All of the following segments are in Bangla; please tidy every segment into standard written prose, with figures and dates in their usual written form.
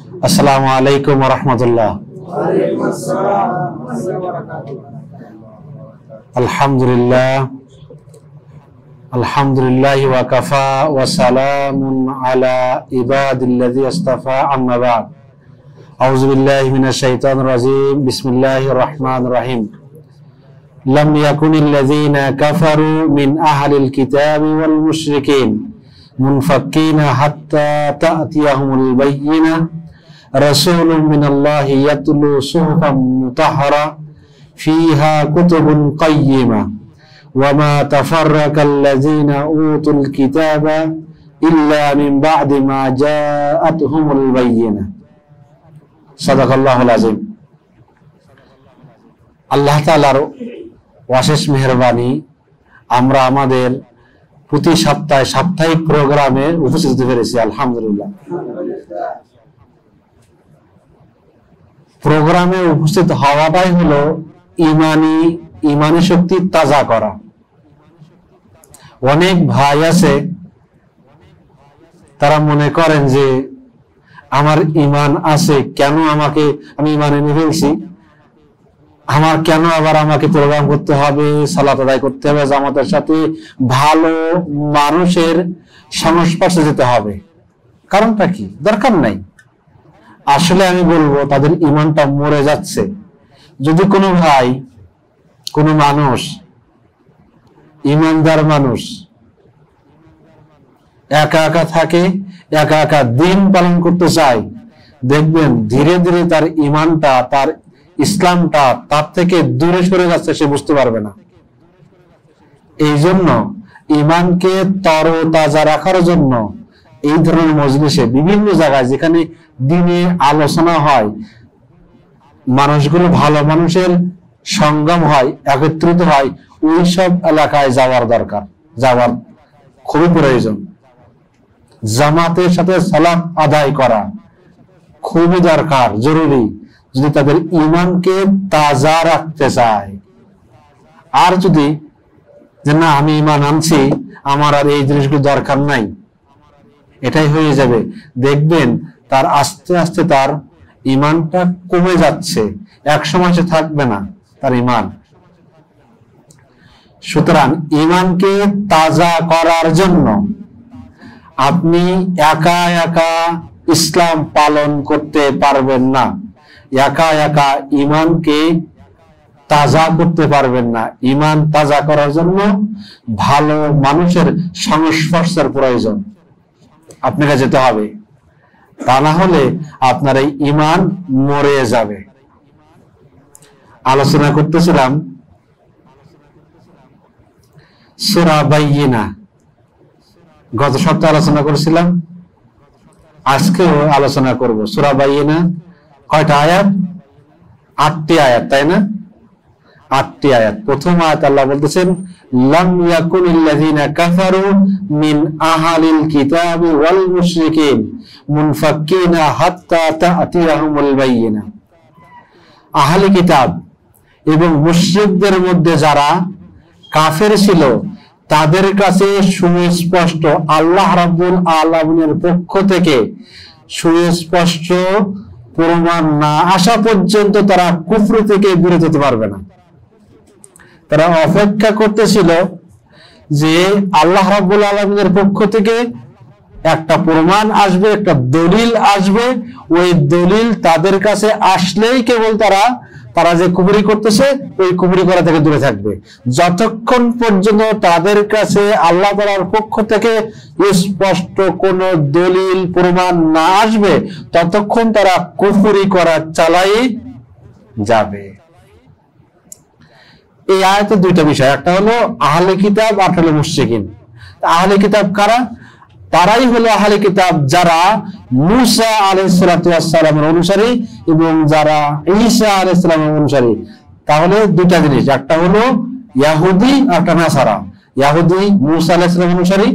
আসসালামু আলাইকুম ওয়া রাহমাতুল্লাহ। আলহামদুলিল্লাহ ওয়া কাফা ওয়া সালামুন আলা ইবাদিল্লাযী ইসতাফা, আম্মা বা'দ। আউযু বিল্লাহি মিনাশ শাইতানির রাজীম। বিসমিল্লাহির রাহমানির রাহিম। লাম ইয়াকুনিল্লাযীনা কাফারু মিন আহলিল কিতাবি ওয়াল মুশরিকিন মুনফাক্কিনা হাত্তা তা'তিয়াহুমুল বায়্যিনাহ রাসূলুম মিনাল্লাহি ইয়াতলু সুহুফাম মুতাহহারা ফীহা কুতুবুন কাইয়্যিমা ওয়া মা তাফাররাকাল্লাযীনা উতুল কিতাবা ইল্লা মিন বা'দি মা জাআতহুমুল বায়্যিনাহ। সাদাকাল্লাহুল আযীম। আল্লাহ তাআলার অশেষ মেহেরবানি, আমরা আমাদের প্রতি সপ্তাহে সাপ্তাহিক প্রোগ্রামে উপস্থিত হতে পেরেছি, আলহামদুলিল্লাহ। প্রোগ্রামে উপস্থিত হওয়াটাই হলো ইমানি শক্তি তাজা করা। অনেক ভাই আছে, তারা মনে করেন যে আমার ইমান আছে, কেন আমি ইমান এনে ফেলছি, আমার কেন আবার আমাকে প্রোগ্রাম করতে হবে, সালাত আদায় করতে হবে, জামাতের সাথে ভালো মানুষের সংস্পর্শে যেতে হবে। কারণটা কি? দরকার নাই। আসলে আমি বলবো তাদের ইমানটা মরে যাচ্ছে। যদি কোনো ভাই, কোনো মানুষ, ইমানদার মানুষ একা একা থাকে, একা একা দিন পালন করতে চায়, দেখবেন ধীরে ধীরে তার ইমানটা, তার ইসলামটা তার থেকে দূরে সরে যাচ্ছে, সে বুঝতে পারবে না। এই জন্য ইমানকে তরতাজা রাখার জন্য এই ধরনের মজলিসে, বিভিন্ন জায়গায় যেখানে দিনে আলোচনা হয়, মানুষগুলো ভালো মানুষের সঙ্গম হয়, একত্রিত হয়, ওই সব এলাকায় যাওয়ার দরকার, যাওয়ার খুবই প্রয়োজন। জামাতের সাথে সালাত আদায় করা খুবই দরকার, জরুরি, যদি তাদের ইমানকে তাজা রাখতে চায়। আর যদি যে না, আমি ইমান আনছি, আমার আর এই জিনিসগুলো দরকার নাই, এটাই হয়ে যাবে, দেখবেন তার আস্তে আস্তে তার ইমানটা কমে যাচ্ছে, এক সময় সে থাকবে না তার ইমান। সুতরাং ইমানকে তাজা করার জন্য আপনি একা একা ইসলাম পালন করতে পারবেন না, একা একা ইমানকে তাজা করতে পারবেন না। ইমান তাজা করার জন্য ভালো মানুষের সংস্পর্শের প্রয়োজন, আপনাকে যেতে হবে, তা না হলে আপনার এই ইমান মরে যাবে। আলোচনা করতেছিলাম সূরা বাইয়িনা, গত সপ্তাহে আলোচনা করেছিলাম, আজকেও আলোচনা করব। সূরা বাইয়িনা কয়টা আয়াত? 8টি আয়াত, তাই না? 8টি আয়াত। প্রথম আয়াত আল্লাহ বলতেছেন, লাম ইয়াকুনিল্লাযীনা কাফারু মিন আহলিল কিতাবি ওয়াল মুশরিকিন মুনফাক্কিনা হাত্তা তা'তিয়াহুমুল বায়্যিনা। আহলে কিতাব এবং মুশরিকদের মধ্যে যারা কাফের ছিল, তাদের কাছে সুস্পষ্ট আল্লাহ রাব্বুল আলামিনের পক্ষ থেকে সুস্পষ্ট প্রমাণ না আসা পর্যন্ত তারা কুফর থেকে বিরত হতে পারবে না। তারা অপেক্ষা করতেছিল যে আল্লাহ রাব্বুল আলামিনের পক্ষ থেকে একটা প্রমাণ আসবে, একটা দলিল আসবে, ওই দলিল তাদের কাছে আসলেই কেবল তারা যে কুফরি করতেছে ওই কুফরি করা থেকে দূরে থাকবে। যতক্ষণ পর্যন্ত তাদের কাছে আল্লাহ তাআলার পক্ষ থেকে স্পষ্ট কোন দলিল প্রমাণ না আসবে, ততক্ষণ তারা কুফরি করা চালাই যাবে। এই আয়াতে দুইটা বিষয়, একটা হলো আহলে কিতাব আর হলো মুশরিকিন। আহলে কিতাব কারা? তারাই হলো আহলে কিতাব যারা মূসা আলাইহিস সালাতু ওয়াস সালামের অনুসারী এবং যারা ঈসা আলাইহিস সালামের অনুসারী। তাহলে দুইটা জিনিস, একটা হলো ইহুদি আর একটা নাসারা। ইহুদি মূসা আলাইহিস সালামের অনুসারী,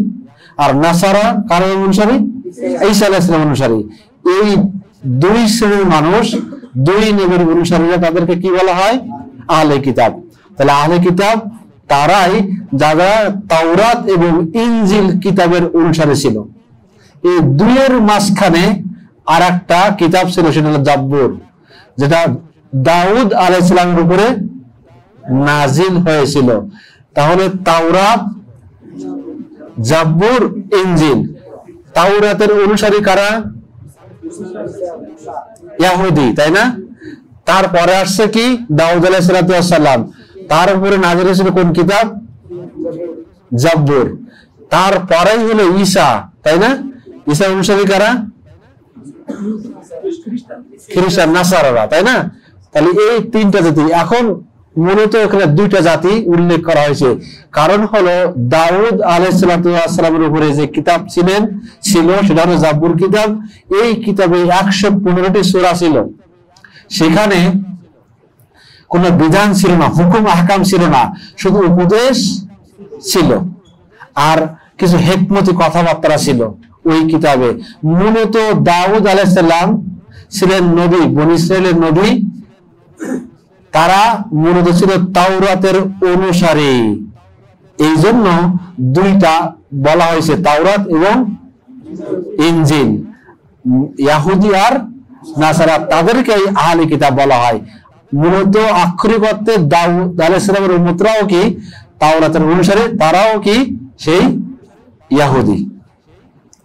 আর নাসারা কার অনুসারী? ঈসা আলাইহিস সালামের অনুসারী। এই দুই শ্রেণীর মানুষ, দুই নবীর অনুসারীরা, তাদেরকে কি বলা হয়? আহলে কিতাব। তাহলে আহলে কিতাব তারাই যারা তাওরাত এবং ইনজিল কিতাবের অনুসারী ছিল। এই দুইয়ের মাঝখানে আর একটা কিতাব ছিল, সেটা হলো জাব্বুর, যেটা দাউদ আলাইহিস সালামের উপরে নাজিল হয়েছিল। তাহলে তাওরাত, জাব্বুর, ইনজিল। তাওরাতের অনুসারী কারা? ইহুদি, তাই না? তারপরে আসছে কি? দাউদ আলাইহিস সালাম, তার উপরে নাজিল হয়েছিল কোন কিতাব? জাব্বুর। তারপরেই হলো ঈসা, তাই না? ঈসা অনুসারী কারা? খ্রিস্টান, নাসারারা, তাই না? তাহলে এই তিনটা জাতি। এখন মূলত এখানে দুইটা জাতি উল্লেখ করা হয়েছে, কারণ হলো দাউদ আলাইহিস সালামের উপরে যে কিতাব ছিল সেটা হলো জাব্বুর কিতাব। এই কিতাবে 115টি সূরা ছিল। সেখানে কোন বিধান ছিল না, হুকুম আহকাম ছিল না, শুধু উপদেশ ছিল আর কিছু হিকমতি কথাবার্তা ছিল ওই কিতাবে। মূলত দাউদ আলাইহিস সালাম ছিলেন নবী, বনী ইসরাইলের নবী। তারা মূলত ছিল তাওরাতের অনুসারী। এই জন্য দুইটা বলা হয়েছে, তাওরাত এবং ইনজিল। ইহুদি আর নাসারা, তাদেরকে আহলে কিতাব বলা হয়। মূলত আক্ষরিক অর্থে দাউদ আলাইহিস সালামের উম্মতরাও কি তাওরাতের অনুসারী, তারাও কি সেই ইহুদি।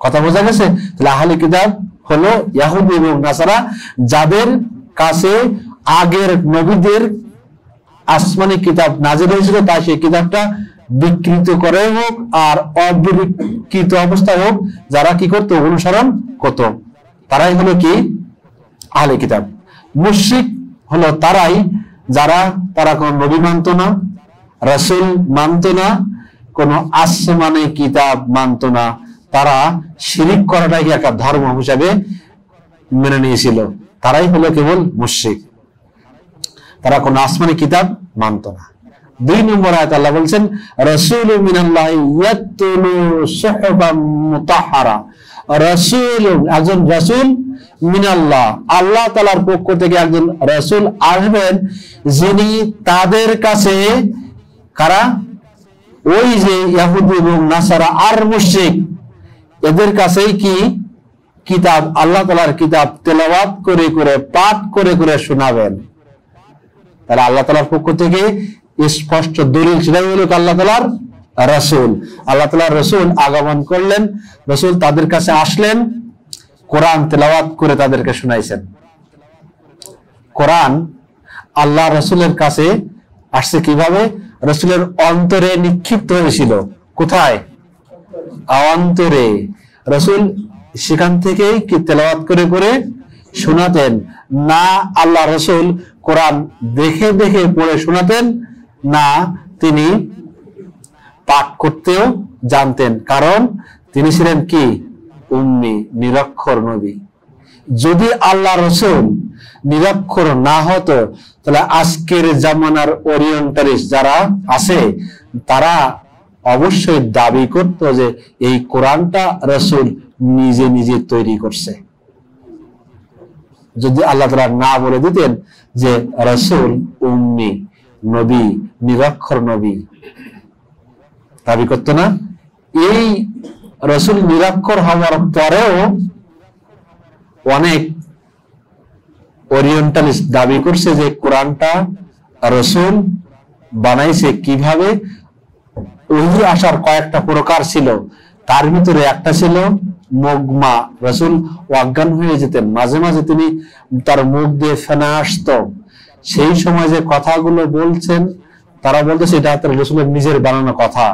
কথা বোঝা গেছে? তাহলে আহলে কিতাব হলো ইহুদি এবং নাসারা, যাদের কাছে আগের নবীদের আসমানি কিতাব নাজিল হয়েছিল, তাই সেই কিতাবটা বিকৃত করে হোক আর অবিকৃত অবস্থায় হোক, যারা কি করত? অনুসরণ করত, তারাই হলো কি আহলে কিতাব। মুশরিক হলো তারাই তারা কোন নবী মানত না, রাসূল মানত না, কোন আসমানি কিতাব মানত না। তারা শিরিক করাটাকে একটা ধর্ম হিসাবে মেনে নিয়েছিল। তারাই হলো কেবল মুশরিক, তারা কোন আসমানি কিতাব মানত না। 2 নম্বর আয়াত আল্লাহ বলছেন, রাসূলুম মিনাল্লাহি ইয়াতলু সুহুফাম মুতাহহারা। রাসূল, একজন রাসূল, মিনাল্লাহ, আল্লাহ তাআলার পক্ষ থেকে একজন রাসূল আসবেন, যিনি তাদের কাছে, কারা? ওই যে ইহুদি এবং নাসারা আর মুশরিক, এদের কাছেই কি কিতাব, আল্লাহ তাআলার কিতাব তেলাওয়াত করে করে, পাঠ করে করে শোনাবেন। তাহলে আল্লাহ তাআলার পক্ষ থেকে স্পষ্ট দলিল, সেটাই হলো আল্লাহ তাআলার রাসূল। আল্লাহ তাআলার রাসূল আগমন করলেন, রাসূল তাদের কাছে আসলেন, কোরআন তেলাওয়াত করে তাদেরকে শোনাইছেন। কোরআন আল্লাহ রাসূলের কাছে আসছে কিভাবে? রাসূলের অন্তরে নিক্ষিপ্ত হয়েছিল। কোথায়? অন্তরে। রাসূল সেখান থেকেই কি তেলাওয়াত করে করে শোনাতেন না। আল্লাহ রাসূল কোরআন দেখে দেখে পড়ে শোনাতেন না, তিনি পাঠ করতেও জানতেন, কারণ তিনি ছিলেন কি? উম্মি, নিরক্ষর নবী। যদি আল্লাহ রাসূল নিরক্ষর না হতো, তাহলে আজকের জামানার ওরিয়েন্টালিস্ট যারা আছে, তারা অবশ্যই দাবি করত যে এই কোরআনটা রাসূল নিজে নিজে তৈরি করছে। যদি আল্লাহ তাআলা না বলে দিতেন যে রাসূল উম্মি নবী, নিরক্ষর নবী, দাবি করত না। এই রাসূল নিরক্ষর হওয়ার পরেও অনেক ওরিয়েন্টালিস্ট দাবি করছে যে কোরআনটা রাসূল বানাইছে কিভাবে। ওহী আসার কয়েকটা প্রকার ছিল, তার ভিতরে একটা ছিল মুগমা। রাসূল অজ্ঞান হয়ে যেতেন, মাঝে মাঝে তিনি তার মুখ দিয়ে ফেনা আসতো। সেই সময় যে কথাগুলো বলছেন, তারা বলতো সেটা রাসূলের নিজের বানানো কথা।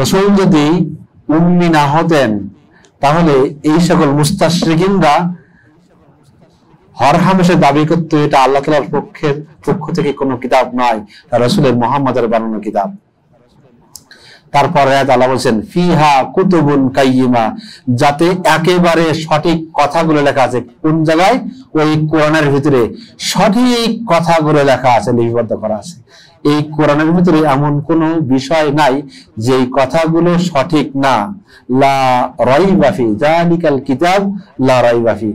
রাসূল যদি উম্মি না হতেন, তাহলে এই সকল মুস্তাশরিকিনরা হরহামেশা দাবি করত এটা আল্লাহ তাআলার পক্ষ থেকে কোনো কিতাব নয়, রাসূলের মুহাম্মাদের বানানো কিতাব। তারপর আয়াত আল্লাহ বলেন, ফিহা কুতুবুন কাইয়িমা, যাতে একেবারে সঠিক কথাগুলো লেখা আছে। কোন জায়গায়? ওই কোরআনের ভিতরে সঠিক কথাগুলো লেখা আছে, লিপিবদ্ধ করা আছে। এই কোরআনের ভিতরে এমন কোনো বিষয় নাই যে কথাগুলো সঠিক না। লা রাইবা ফি যালিকাল কিতাব লা রাইবা ফি,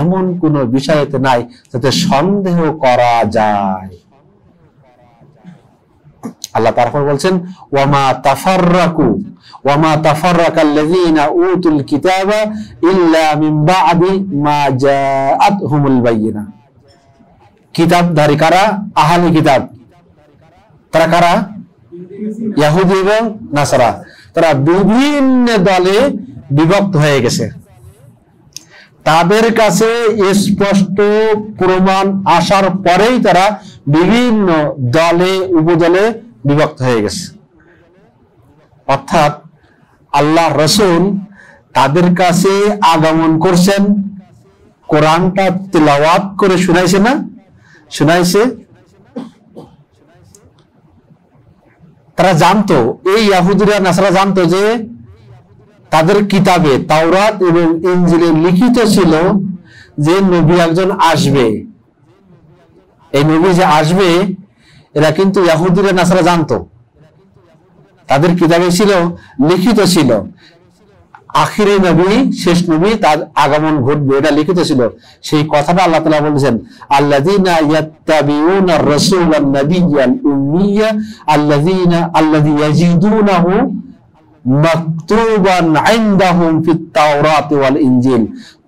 এমন কোন বিষয়তে নাই যাতে সন্দেহ করা যায়। আল্লাহ তারপর বলছেন, ওয়ামা তাফাররাকু ওয়ামা তাফাররাকাল্লাযীনা উতুল কিতাবা ইল্লা মিন বা'দি মা জাআতহুমুল বায়িনা। কিতাবধারী কারা? আহলে কিতাব। তারা কারা? ইহুদি এবং নাসারা। তারা বিভিন্ন দলে বিভক্ত হয়ে গেছে। তাদের কাছে স্পষ্ট প্রমাণ আসার পরেই তারা বিভিন্ন দলে উপদলে বিভক্ত হয়ে গেছে। অর্থাৎ আল্লাহ রাসূল তাদের কাছে আগমন করছেন, কোরআনটা তিলাওয়াত করে শোনাইছে না? শোনাইছে। তারা জানতো, এই ইহুদিরা নাসারা জানতো যে তাদের কিতাবে তাওরাত এবং ইনজিলে লিখিত ছিল যে নবী একজন আসবে। এই নবী যে আসবে এরা কিন্তু ইহুদিরা নাসারা জানতো, তাদের কিতাবে ছিল, লিখিত ছিল আখিরি নবী, শেষ নবী তার আগমন ঘটবে, এটা লিখিত ছিল। সেই কথাটা আল্লাহ তাআলা বলেছেন, আল্লাযীনা ইয়াত্তাবিউনার রাসূলান নাবিয়্যাল উম্মিয়্যা আল্লাযী ইয়াজিদুনাহু মাকতুবান ইনদাহুম ফিত তাওরাত ওয়াল ইনজিল।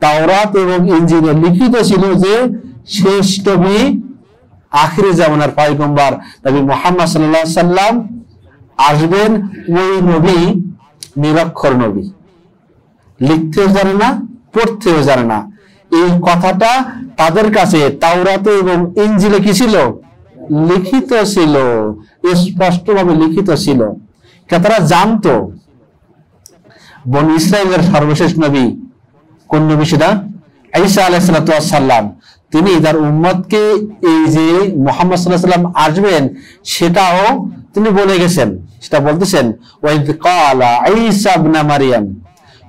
তাওরাত এবং ইনজিলে লিখিত ছিল যে শেষ নবী, আখিরি জামানার পয়গম্বর নবী মুহাম্মদ সাল্লাল্লাহু আলাইহি সাল্লাম আসবেন। ওই নবী নিরক্ষর নবী, লিখতেও জানে না, পড়তেও জানে না। এই কথাটা তাদের কাছে তাওরাতে এবং ইনজিলে কি ছিল? লিখিত ছিল, স্পষ্টভাবে লিখিত ছিল। তারা জানতো বনী ইসরাইলের সর্বশেষ নবী কোন নবী? সেটা ঈসা আলাইহিস সালাম। তিনি তার উম্মতকে এই যে মুহাম্মদ সাল্লাল্লাহু আলাইহি সাল্লাম আসবেন সেটাও তিনি বলে গেছেন। সেটা বলতেছেন, ওয়াইদ ক্বালা ঈসা ইবনে মারইয়াম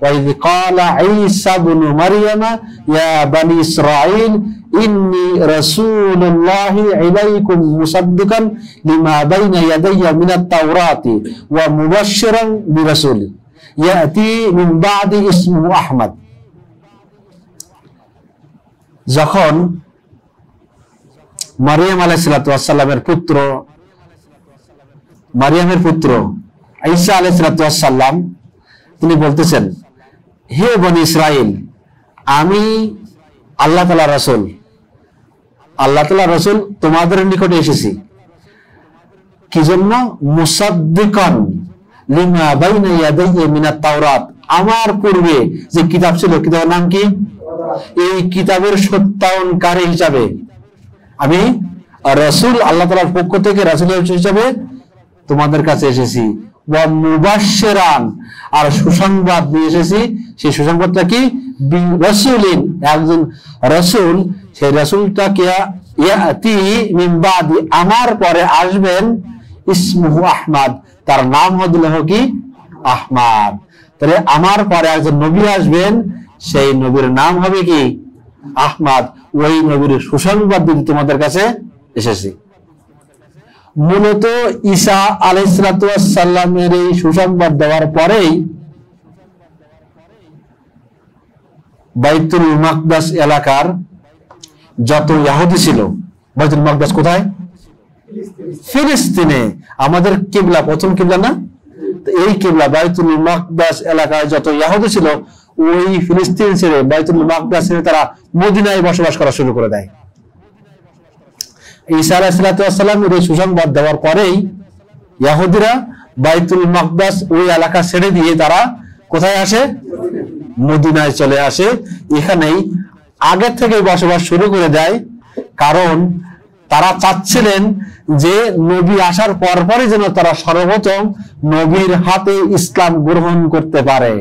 ওয়াইদ ক্বালা ঈসা ইবনে মারইয়াম ইয়া বনী ইসরাঈল ইন্নী রাসূলুল্লাহি ইলাইকুম মুসাদ্দিকান লিমা বাইনা ইয়াদাইয়া মিনাত তাওরাতি ওয়া মুবাশশিরান বিরাসূল ইয়াতি মিন বাদি ইসমুহু আহমদ। যখন মারিয়াম আলাইহিস সালামের পুত্র, মারিয়ামের পুত্র ঈসা আলাইহিস সালাম, তিনি বলতেছেন, হে বনী ইসরাইল, আমি আল্লাহ তাআলার রাসূল, আল্লাহ তাআলার রাসূল তোমাদের নিকটে এসেছি। কি জন্য? মুসাদ্দিকান লিমা বাইনা ইয়াদাইয়া মিনাত তাওরাত, আমার পূর্বে যে কিতাব ছিল, কিতাবের নাম কি? এই কিতাবের সত্যায়নকারী হিসাবে আমি রাসূল, আল্লাহ তাআলার পক্ষ থেকে রাসূল হিসাবে তোমাদের কাছে এসেছি। ওয়া মুবাশশিরান, আর সুসংবাদ নিয়ে এসেছি। সেই সুসংবাদটা কি? বিরাসূলিন, একজন রাসূল। সেই রাসূলটা কে? ইয়াতি মিন বাদি, আমার পরে আসবেন, ইসমুহু আহমদ, তার নাম হলো কি? আহমদ। তাহলে আমার পরে একজন নবী আসবেন, সেই নবীর নাম হবে কি? আহমদ। ওই নবীর সুসংবাদ দিতে তোমাদের কাছে এসেছি। মূলত ঈসা আলাইহিস সালামের এই সুসংবাদ দেওয়ার পরেই বাইতুল মাকদাস এলাকার যত ইহুদি ছিল, বাইতুল মাকদাস কোথায়? ফিলিস্তিনে। আমাদের কিবলা, প্রথম কিবলা না? এই কিবলা বাইতুল মাকদাস এলাকায় যত ইহুদি ছিল, ওই ফিলিস্তিন ছেড়ে, বাইতুল মাকদাস ছেড়ে তারা মদিনায় বসবাস করা শুরু করে দেয়। ঈসা আলাইহিস সালামের এই সুসংবাদ দেওয়ার পরেই ইহুদিরা বাইতুল মাকদাস ওই এলাকা ছেড়ে দিয়ে তারা কোথায় আসে? মদিনায় চলে আসে। এখানেই আগে থেকে বসবাস শুরু করে দেয়, কারণ তারা চাচ্ছিলেন যে নবী আসার পরপরই যেন তারা সর্বপ্রথম নবীর হাতে ইসলাম গ্রহণ করতে পারে।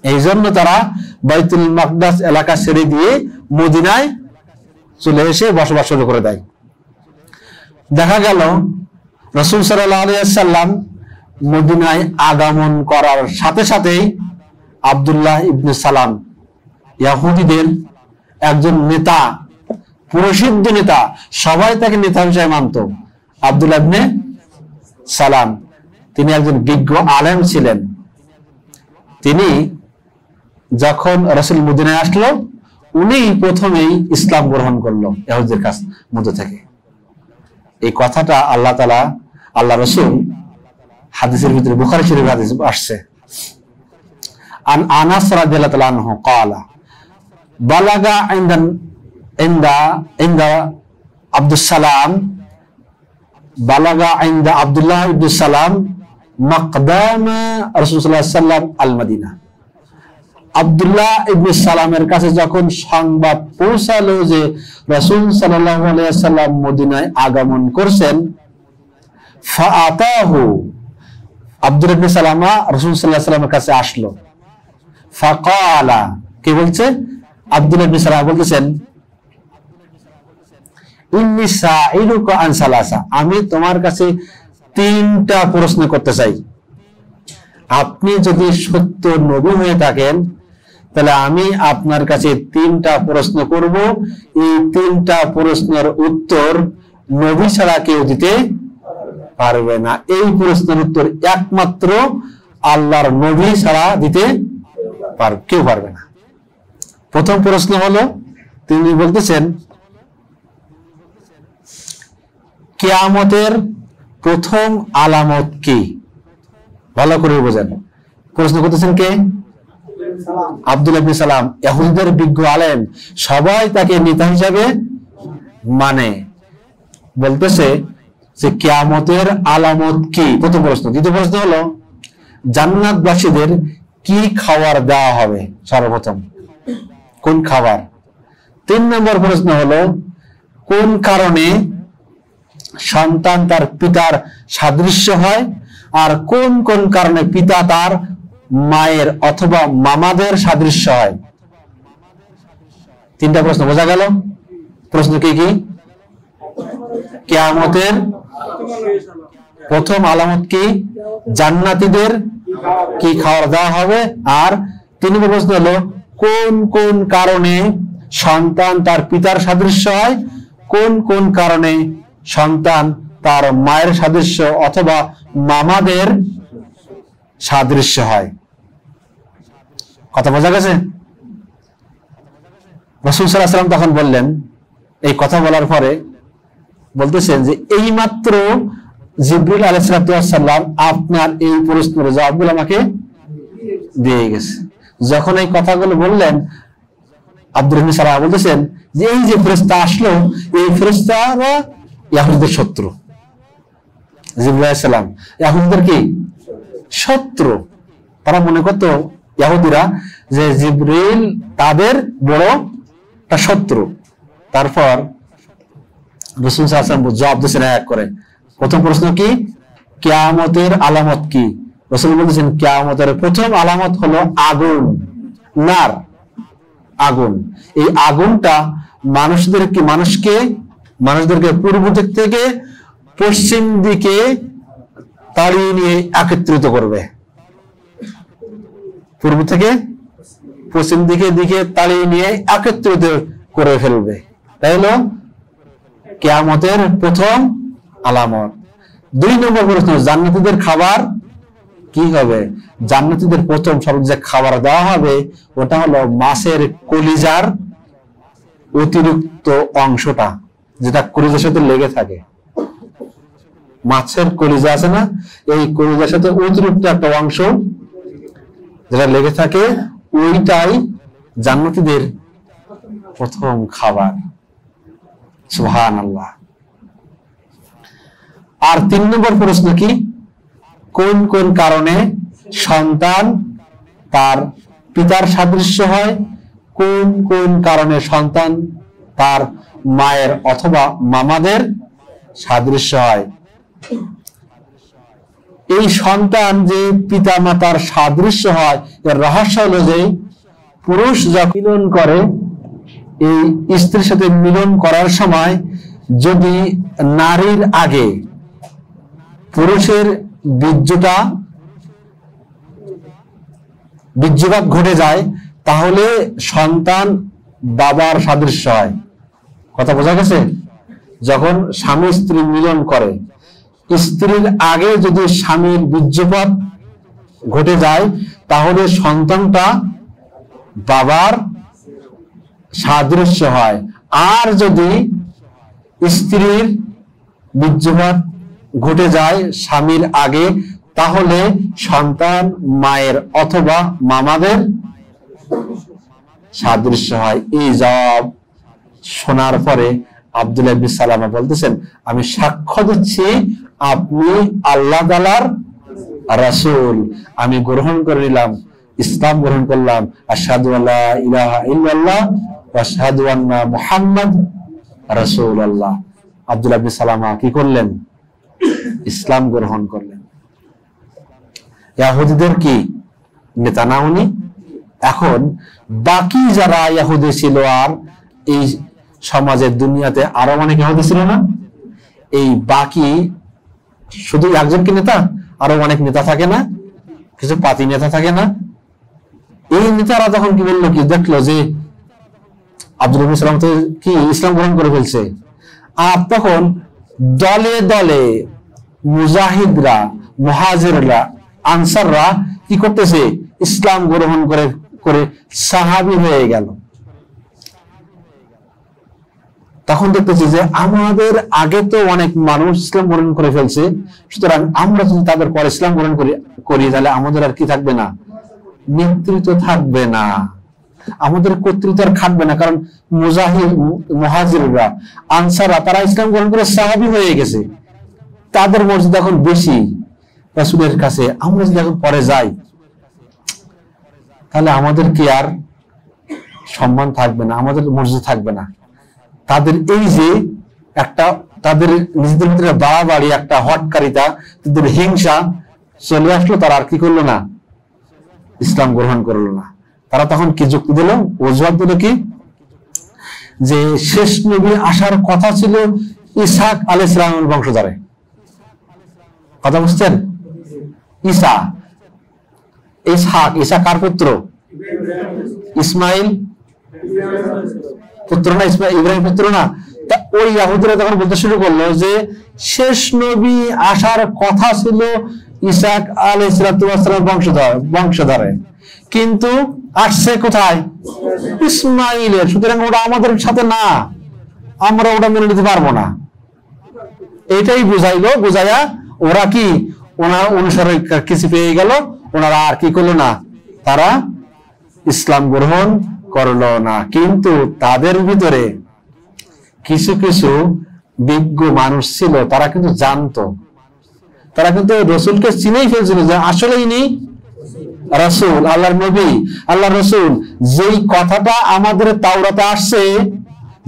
এই জন্য তারা বাইতুল মাকদাস এলাকা ছেড়ে দিয়ে মদিনায় চলে এসে বসবাস শুরু করে দেয়। দেখা গেল রাসূল সাল্লাল্লাহু আলাইহি ওয়াসাল্লাম মদিনায় আগমন করার সাথে সাথেই আব্দুল্লাহ ইবনে সালাম, ইহুদিদের একজন নেতা, প্রসিদ্ধ নেতা, সবাই তাকে নেতা হিসেবে মানত, আব্দুল্লাহ ইবনে সালাম। তিনি একজন বিজ্ঞ আলেম ছিলেন। তিনি যখন রাসূল মদিনায় আসলো, উনি প্রথমেই ইসলাম গ্রহণ করলো ইহুদিদের কাছ মধ্য থেকে। এই কথাটা আল্লাহ তাআলা, আল্লাহ রাসূল হাদিসের ভিতরে বুখারী শরীফ হাদিস আসছে, আন আনাস রাদিয়াল্লাহু তাআলা আনহু قال বালাগা ইনদা আব্দুস সালাম বালাগা ইনদা আব্দুল্লাহ ইবনে সালাম মাকদামা রাসূলুল্লাহ সাল্লাল্লাহু আলাইহি ওয়াসাল্লাম আল মদিনা। আব্দুল্লাহ ইবনে সালামের কাছে যখন সংবাদ পৌঁছালো যে রাসূল সাল্লাল্লাহু আলাইহি ওয়াসাল্লাম মদিনায় আগমন করছেন, ফাআতাহু, আব্দুল্লাহ ইবনে সালামা রাসূল সাল্লাল্লাহু আলাইহি ওয়াসাল্লামের কাছে আসলো। ফাকালা, কি বলছে? আব্দুল্লাহ ইবনে সালামা বলতেছেন, ইন্নী সাইলুকা আন সালাসা, আমি তোমার কাছে 3টা প্রশ্ন করতে চাই। আপনি যদি সত্য নবী হয়ে থাকেন তাহলে আমি আপনার কাছে 3টা প্রশ্ন করব। এই 3টা প্রশ্নের উত্তর নবী ছাড়া কেউ দিতে পারবে না। এই প্রশ্নের উত্তর একমাত্র আল্লাহর নবী ছাড়া দিতে কেউ পারবে না। প্রথম প্রশ্ন হলো, তিনি বলতেছেন কিয়ামতের প্রথম আলামত কি? ভালো করে বোঝেন। প্রশ্ন করতেছেন কে? আব্দুল্লাহ ইবনে সালাম, ইহুদিদের বিজ্ঞ আলেম, সবাই তাকে নেতা হিসাবে মানে। বলতেছে যে কিয়ামতের আলামত কি, প্রথম প্রশ্ন। দ্বিতীয় প্রশ্ন হলো জান্নাতবাসীদের কি খাবার দেওয়া হবে সর্বপ্রথম, কোন খাবার? 3 নম্বর প্রশ্ন হলো কোন কারণে সন্তান তার পিতার সাদৃশ্য হয়, আর কোন কোন কারণে পিতা তার মায়ের অথবা মামাদের সাদৃশ্য হয়। 3টা প্রশ্ন বোঝা গেল? প্রশ্ন কি কি? কিয়ামতের প্রথম আলামত কি, জান্নাতীদের কি খাবার দেওয়া হবে, আর 3 নম্বর প্রশ্ন হলো কোন কোন কারণে সন্তান তার পিতার সাদৃশ্য হয়, কোন কোন কারণে সন্তান তার মায়ের সাদৃশ্য অথবা মামাদের সাদৃশ্য হয়। কথা বোঝা গেছে? রাসূল সাল্লাল্লাহু আলাইহি ওয়াসাল্লাম তখন বললেন, এই কথা বলার পরে বলতেছেন যে এইমাত্র জিবরিল আলাইহিস সালাম আপনার এই প্রশ্নের জবাবগুলো আমাকে দিয়ে গেছে। যখন এই কথাগুলো বললেন, আব্দুল্লাহ ইবনে সালাম বলতেছেন যে এই যে ফেরেশতা আসলো, এই ফেরেশতারা ইহুদিদের শত্রু। জিবরিল আলাইহিস সালাম ইহুদিদের কি শত্রু। তারা মনে করত ইহুদিরা যে জিবরিল তাদের বড় একটা শত্রু। তারপর রাসূল সাল্লাল্লাহু আলাইহি ওয়াসাল্লাম জবাব দিয়েছেন এক করে। প্রথম প্রশ্ন কি? কিয়ামতের আলামত কি? রাসূল বলেছেন কিয়ামতের প্রথম আলামত হলো আগুন, নার, আগুন। এই আগুনটা মানুষদেরকে পূর্ব দিক থেকে পশ্চিম দিকে তাড়িয়ে নিয়ে একত্রিত করবে। পূর্ব থেকে পশ্চিম দিকে তাড়িয়ে নিয়ে একত্রিত করে ফেলবে। তাই হলো কিয়ামতের প্রথম আলামত। 2 নম্বর প্রশ্ন, জান্নাতীদের খাবার কি হবে? জান্নাতীদের প্রথম সর্বজে খাবার দেওয়া হবে ওটা হলো মাছের কলিজার অতিরিক্ত অংশটা, যেটা কলিজার সাথে লেগে থাকে। মাছের কলিজা আছে না, এই কলিজার সাথে অতিরিক্ত একটা অংশ যেটা লেগে থাকে, ওইটাই জান্নাতীদের প্রথম খাবার। সুবহানাল্লাহ। আর 3 নম্বর প্রশ্ন কি? কোন কোন কারণে সন্তান তার পিতার সাদৃশ্য হয়, কোন কোন কারণে সন্তান তার মায়ের অথবা মামাদের সাদৃশ্য হয়। এই সন্তান যে পিতা মাতার সাদৃশ্য হয়, এর রহস্য হলো যে পুরুষ যখন মিলন করে, এই স্ত্রীর সাথে মিলন করার সময় যদি নারীর আগে পুরুষের বীর্যপাত ঘটে যায়, তাহলে সন্তান বাবার সাদৃশ্য হয়। কথা বোঝা গেছে? যখন স্বামী স্ত্রী মিলন করে, স্ত্রীর আগে যদি স্বামীর বীর্যপাত ঘটে যায়, তাহলে সন্তানটা বাবার সাদৃশ্য হয়। আর যদি স্ত্রীর বীর্যপাত ঘটে যায় স্বামীর আগে, তাহলে সন্তান মায়ের অথবা মামাদের সাদৃশ্য হয়। এই জবাব শোনার পরে আব্দুল্লাহ ইবনে সালামা বলতেছেন, আমি সাক্ষ্য দিচ্ছি আপনি আল্লাহ তাআলার রাসূল। আমি গ্রহণ করে নিলাম, ইসলাম গ্রহণ করলাম। আশহাদু আল্লা ইলাহা ইল্লাল্লাহ ওয়া আশহাদু আন্না মুহাম্মাদ রাসূলুল্লাহ। আব্দুল্লাহ ইবনে সালামা কি করলেন? ইসলাম গ্রহণ করলেন। ইহুদিদের কি নেতা না উনি? এখন বাকি যারা ইহুদি ছিল, আর এই সমাজের দুনিয়াতে আরো অনেক ইহুদি ছিল না? এই বাকি শুধু একজন কি নেতা? আরো অনেক নেতা থাকে না? কিছু পাতি নেতা থাকে না? এই নেতারা তখন কি বললো, কি দেখলো যে আব্দুল ইসলাম তো কি ইসলাম গ্রহণ করে ফেলছে, আর তখন দলে দলে মুজাহিদরা, মুহাজিররা, আনসাররা কি করতেছে? ইসলাম গ্রহণ করে করে সাহাবী হয়ে গেল। তখন দেখতেছি যে আমাদের আগে তো অনেক মানুষ ইসলাম গ্রহণ করে ফেলছে, সুতরাং আমরা যদি তাদের পর ইসলাম গ্রহণ করি তাহলে আমাদের আর কি থাকবে না? নেতৃত্ব থাকবে না, আমাদের কর্তৃত্ব আর খাটবে না। কারণ মুহাজিররা, আনসাররা তারা ইসলাম গ্রহণ করে সাহাবী হয়ে গেছে, তাদের মর্যাদা এখন বেশি রাসূলের কাছে। আমরা যদি এখন পরে যাই তাহলে আমাদের কি আর সম্মান থাকবে না, আমাদের মর্যাদা থাকবে না। তাদের এই যে একটা, তাদের নিজেদের ভিতরে বাড়াবাড়ি, একটা হটকারিতা, তাদের হিংসা চলে আসলো, তারা আর কি করলো না? ইসলাম গ্রহণ করলো না। তারা তখন কি যুক্তি দিল, অজুহাত দিল কি, যে শেষ নবী আসার কথা ছিল ইসহাক আলাইহিস সালামের বংশধরে। কথা বুঝছেন? ঈসা, ইসহাক, ঈসা কার পুত্র? ইসমাইল পুত্র না? ইব্রাহিম পুত্র না? তা ওই ইহুদিরা তখন বলতে শুরু করলো যে শেষ নবী আসার কথা ছিল ইসহাক আলাইহিস সালামের বংশধরে, কিন্তু আসছে কোথায়? ইসমাইলের। সুতরাং ওটা আমাদের সাথে না, আমরা ওটা মেনে নিতে পারবো না। এটাই বুঝাইলো। বুঝাইয়া ওরা কি ওনার অনুসারে কিছু পেয়ে গেল, ওনারা আর কি করলো না? তারা ইসলাম গ্রহণ করলো না। কিন্তু তাদের ভিতরে কিছু কিছু বিজ্ঞ মানুষ ছিল, তারা কিন্তু জানতো, তারা কিন্তু রসুলকে চিনেই ফেলছিল যে আসলে ইনি রাসূল, আল্লাহর নবী, আল্লাহর রাসূল। যেই কথাটা আমাদের তাওরাতে আসছে,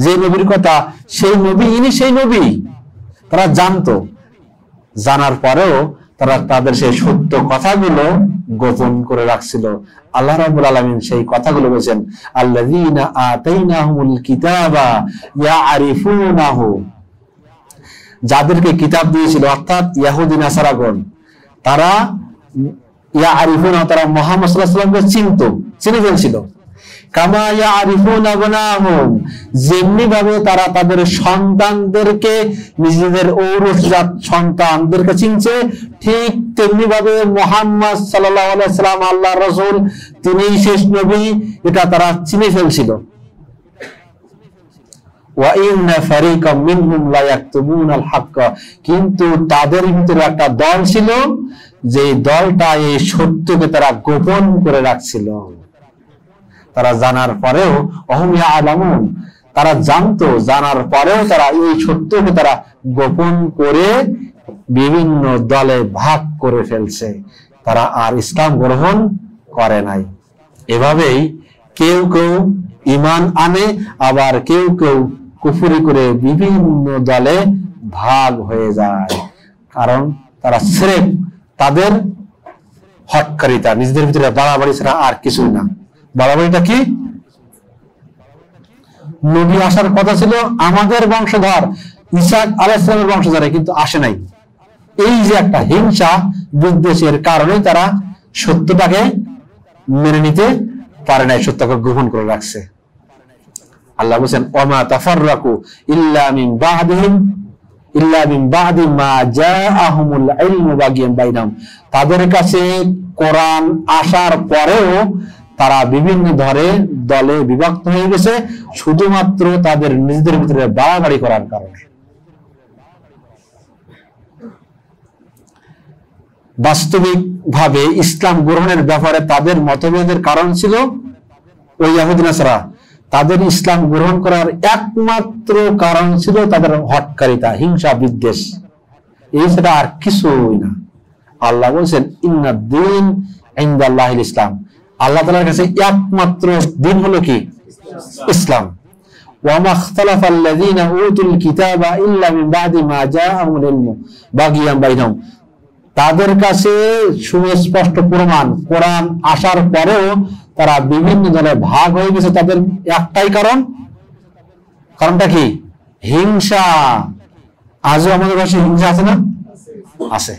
যে নবীর কথা, সেই নবী ইনি, সেই নবী। তারা জানতো। জানার পরেও তারা তাদের সেই সত্য কথাগুলো গোপন করে রাখছিল। আল্লাহ রাব্বুল আলামিন সেই কথাগুলো বলেছেন, আল্লাযীনা আতাইনাহুমুল কিতাবা ইয়ারিফুনাহু, যাদেরকে কিতাব দিয়েছিল, অর্থাৎ ইহুদি নাসারাগণ, তারা ইয়ারিফুনা, তারা মুহাম্মদ সাল্লাল্লাহু আলাইহি ওয়াসাল্লামকে চিনে ফেলছিল। কামা ইয়ারিফুনা আবনাহুম, যেমনি ভাবে তারা তাদের সন্তানদেরকে, নিজেদের ঔরসজাত সন্তানদেরকে চিনছে, ঠিক তেমনি ভাবে মুহাম্মদ সাল্লাল্লাহু আলাইহি ওয়াসাল্লাম আল্লাহর রাসূল, তিনিই শেষ নবী, এটা তারা চিনে ফেলছিল। ওয়া ইন্না ফারিকাম মিনহুম লা ইয়াকতুবুনাল হক, কিন্তু তাদের ভিতরে একটা দল ছিল, যে দলটা এই সত্যকে তারা গোপন করে রাখছিল। তারা জানার পরেও, অহুম ইয়ালামুন, তারা জানতো, জানার পরেও তারা এই সত্যকে তারা গোপন করে বিভিন্ন দলে ভাগ করে ফেলছে। তারা আর ইসলাম গ্রহণ করে নাই। এভাবেই কেউ কেউ ঈমান আনে, আবার কেউ কেউ কুফরি করে বিভিন্ন দলে ভাগ হয়ে যায়। কারণ তারা স্রেফ তাদের হটকারিতা, নিজেদের ভিতরে বাড়াবাড়ি ছাড়া আর কিছুই না। বাড়াবাড়িটা কি? নবী আসার কথা ছিল আমাদের বংশধর, ইসহাক আলাইহিস সালামের বংশধর, কিন্তু আসে নাই। এই যে একটা হিংসা, বিদ্বেষের কারণে তারা সত্যটাকে মেনে নিতে পারে নাই, সত্যকে গ্রহণ করে রাখছে। আল্লাহ বলেন, ওমা তাফাররাকু ইল্লা মিন বাদি মা জাআহুমুল ইলমু বাগিয়ান বাইনাহুম, তাদের কাছে কোরআন আসার পরেও তারা বিভিন্ন দলে বিভক্ত হয়ে গেছে, শুধুমাত্র তাদের নিজেদের ভিতরে বাড়াবাড়ি করার কারণে। বাস্তবিক ভাবে ইসলাম গ্রহণের ব্যাপারে তাদের মতভেদের কারণ ছিল ওই ইহুদি নাসারা, তাদের ইসলাম গ্রহণ করার একমাত্র কারণ ছিল তাদের হটকারিতা, হিংসা, বিদ্বেষ। এই সেটা আর কিছুই না। আল্লাহ বলছেন ইন্নাদ-দীন ইনদাল্লাহিল ইসলাম, আল্লাহ তাআলার কাছে একমাত্র দিন হলো কি? ইসলাম। ওয়া মা ইখতালাফাল্লাযীনা উতুল কিতাবা ইল্লা মিন বাদি মা জাআহুমুল ইলমু বাগিয়ান বাইনহুম, তাদের কাছে সুস্পষ্ট প্রমাণ কোরআন আসার পরেও তারা বিভিন্ন দলে ভাগ হয়ে গেছে। তাদের একটাই কারণ, কারণটা কি? হিংসা। আজও আমাদের কাছে হিংসা আছে না? আছে।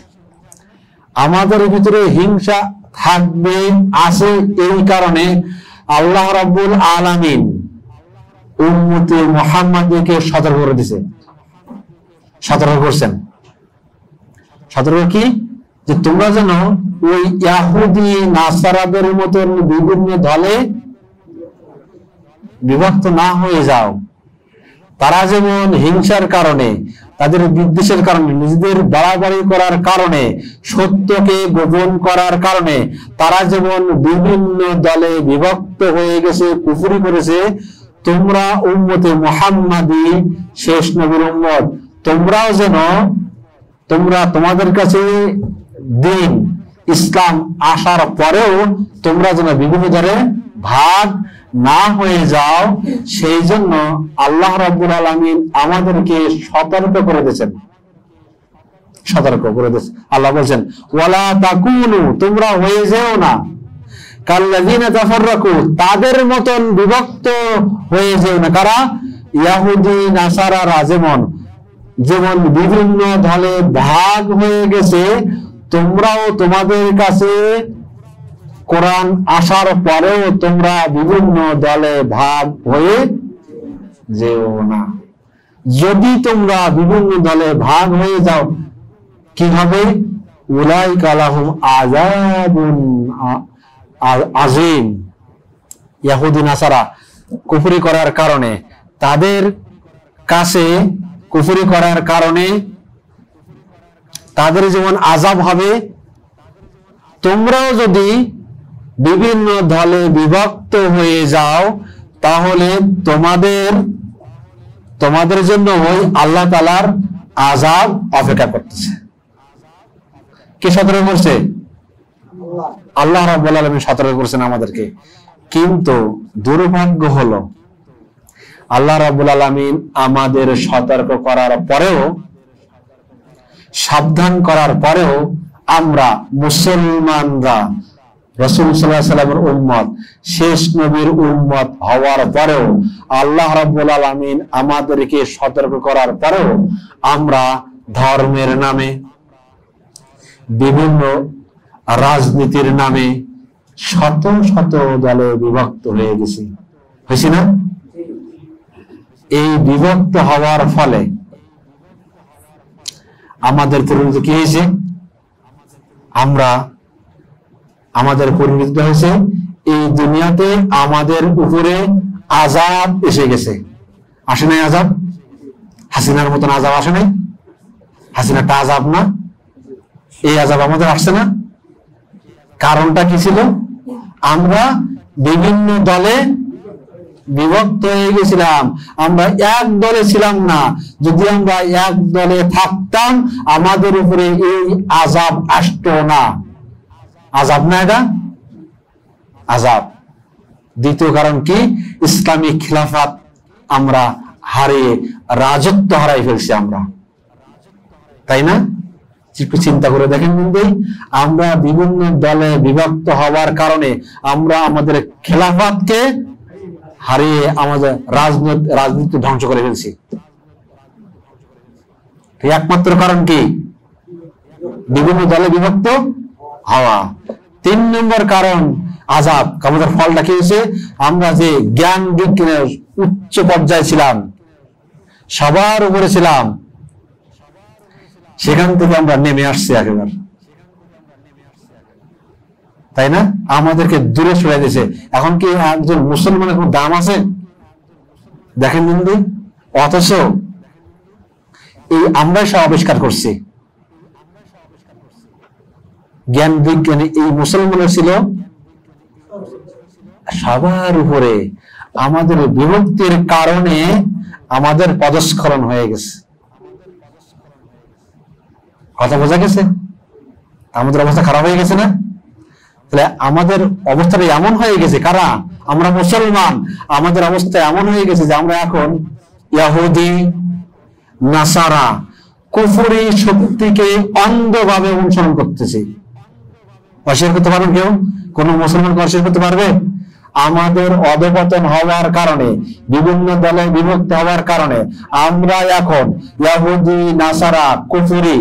আমাদের ভিতরে হিংসা থাকবে, আছে। এই কারণে আল্লাহ রাব্বুল আলামিন উম্মতে মুহাম্মাদকে সতর্ক করে দিয়েছে। সতর্ক করছেন। সতর্ক কি? যে তোমরা যেন ওই ইহুদি নাসারাদের মতন বিভিন্ন দলে বিভক্ত না হয়ে যাও। তারা যেমন হিংসার কারণে, তাদের বিদ্বেষের কারণে, নিজেদের বাড়াবাড়ি করার কারণে, সত্যকে গোপন করার কারণে তারা যেমন বিভিন্ন দলে বিভক্ত হয়ে গেছে, কুফরি করেছে, তোমরা উম্মতে মুহাম্মাদি শেষ নবীর উম্মত, তোমরাও যেন তোমাদের কাছে দিন ইসলাম আসার পরেও তোমরা যেন বিভিন্ন দলে ভাগ না হয়ে যাও, সেই জন্য আল্লাহ রাব্বুল আলামিন আমাদেরকে সতর্ক করে দিয়েছেন। সতর্ক করে দিয়েছেন। আল্লাহ বলছেন ওয়ালা তাকুনু, তোমরা হয়ে যেও না কাল্লাযীনা তাফাররাকু, তাদের মতন বিভক্ত হয়ে যেও না। কারা? ইহুদি নাসারারা যেমন বিভিন্ন দলে ভাগ হয়ে গেছে, তোমরাও তোমাদের কাছে কোরআন আসার পরেও তোমরা বিভিন্ন দলে ভাগ হয়ে যেও না। যদি তোমরা বিভিন্ন দলে ভাগ হয়ে যাও, কি হবে? উলাইকা লাহুম আযাবুন আযীম। ইহুদি নাসারা কুফরি করার কারণে, তাদের কাছে কুফরি করার কারণে তাদের যেমন আযাব হবে, তোমরাও যদি বিভিন্ন দলে বিভক্ত হয়ে যাও তাহলে তোমাদের জন্য ওই আল্লাহ তাআলার আযাব অপেক্ষা করতেছে। কে সতর্ক করছে? আল্লাহ রাব্বুল আলামিন সতর্ক করেছেন আমাদেরকে। কিন্তু দুর্ভাগ্য হলো আল্লাহ রাব্বুল আলামিন আমাদের সতর্ক করার পরেও, সাবধান করার পরেও আমরা মুসলমানরা, রাসূল সাল্লাল্লাহু আলাইহি ওয়াসাল্লামের উম্মত, শেষ নবীর উম্মত হওয়ার পরেও, আল্লাহ রাব্বুল আলামিন আমাদেরকে সতর্ক করার পরেও আমরা ধর্মের নামে, বিভিন্ন রাজনীতির নামে শত শত দলে বিভক্ত হয়ে গেছি। হয়েছি না? এই বিভক্ত হওয়ার ফলে আমাদের পরিণতি কি হয়েছে? আমাদের পরিণতি হয়েছে এই দুনিয়াতে আমাদের উপরে আযাব এসে গেছে। আসে নাই আযাব? হাসিনার মতন আযাব আসে নাই? হাসিনাটা আযাব না? এই আযাব আমাদের আসছে না? কারণটা কি ছিল? আমরা বিভিন্ন দলে বিভক্ত হয়ে গেছিলাম। আমরা এক দলে ছিলাম না। যদি আমরা এক দলে থাকতাম আমাদের উপরে এই আযাব আসতো না। আযাব না এটা? আযাব। দ্বিতীয় কারণ কি? ইসলামী খিলাফত আমরা হারিয়ে, রাজত্ব হারাই ফেলছি আমরা, তাই না? একটু চিন্তা করে দেখেন বন্ধু, আমরা বিভিন্ন দলে বিভক্ত হওয়ার কারণে আমরা আমাদের খেলাফতকে হারিয়ে আমাদের রাজনীতি ধ্বংস করে ফেলছি। একমাত্র কারণ কি? বিভিন্ন দলে বিভক্ত হওয়া। 3 নম্বর কারণ আযাব। আমাদের ফলটা কি হয়েছে? আমরা যে জ্ঞান বিজ্ঞানের উচ্চ পর্যায়ে ছিলাম, সবার উপরে ছিলাম, সেখান থেকে আমরা নেমে আসছি একেবারে, তাই না? আমাদেরকে দূরে সরিয়ে দিয়েছে। এখন কি একজন মুসলমানের কোনো দাম আছে? দেখেন বন্ধু, অথচ এই আমরাই সব আবিষ্কার করছি। জ্ঞান বিজ্ঞানী এই মুসলমানের ছিল সবার উপরে। আমাদের বিভক্তির কারণে আমাদের পদস্খলন হয়ে গেছে। কথা বোঝা গেছে? আমাদের অবস্থা খারাপ হয়ে গেছে না? তাহলে আমাদের অবস্থাটা এমন হয়ে গেছে, কারা? আমরা মুসলমান। আমাদের অবস্থা এমন হয়ে গেছে যে আমরা এখন ইহুদি, নাসারা, কুফরি শক্তিকে অন্ধভাবে অনুসরণ করতেছি। অস্বীকার করতে পারবেন কেউ? কোন মুসলমান অস্বীকার করতে পারবে? আমাদের অধঃপতন হওয়ার কারণে, বিভিন্ন দলে বিভক্ত হওয়ার কারণে আমরা এখন ইহুদি, নাসারা, কুফরি,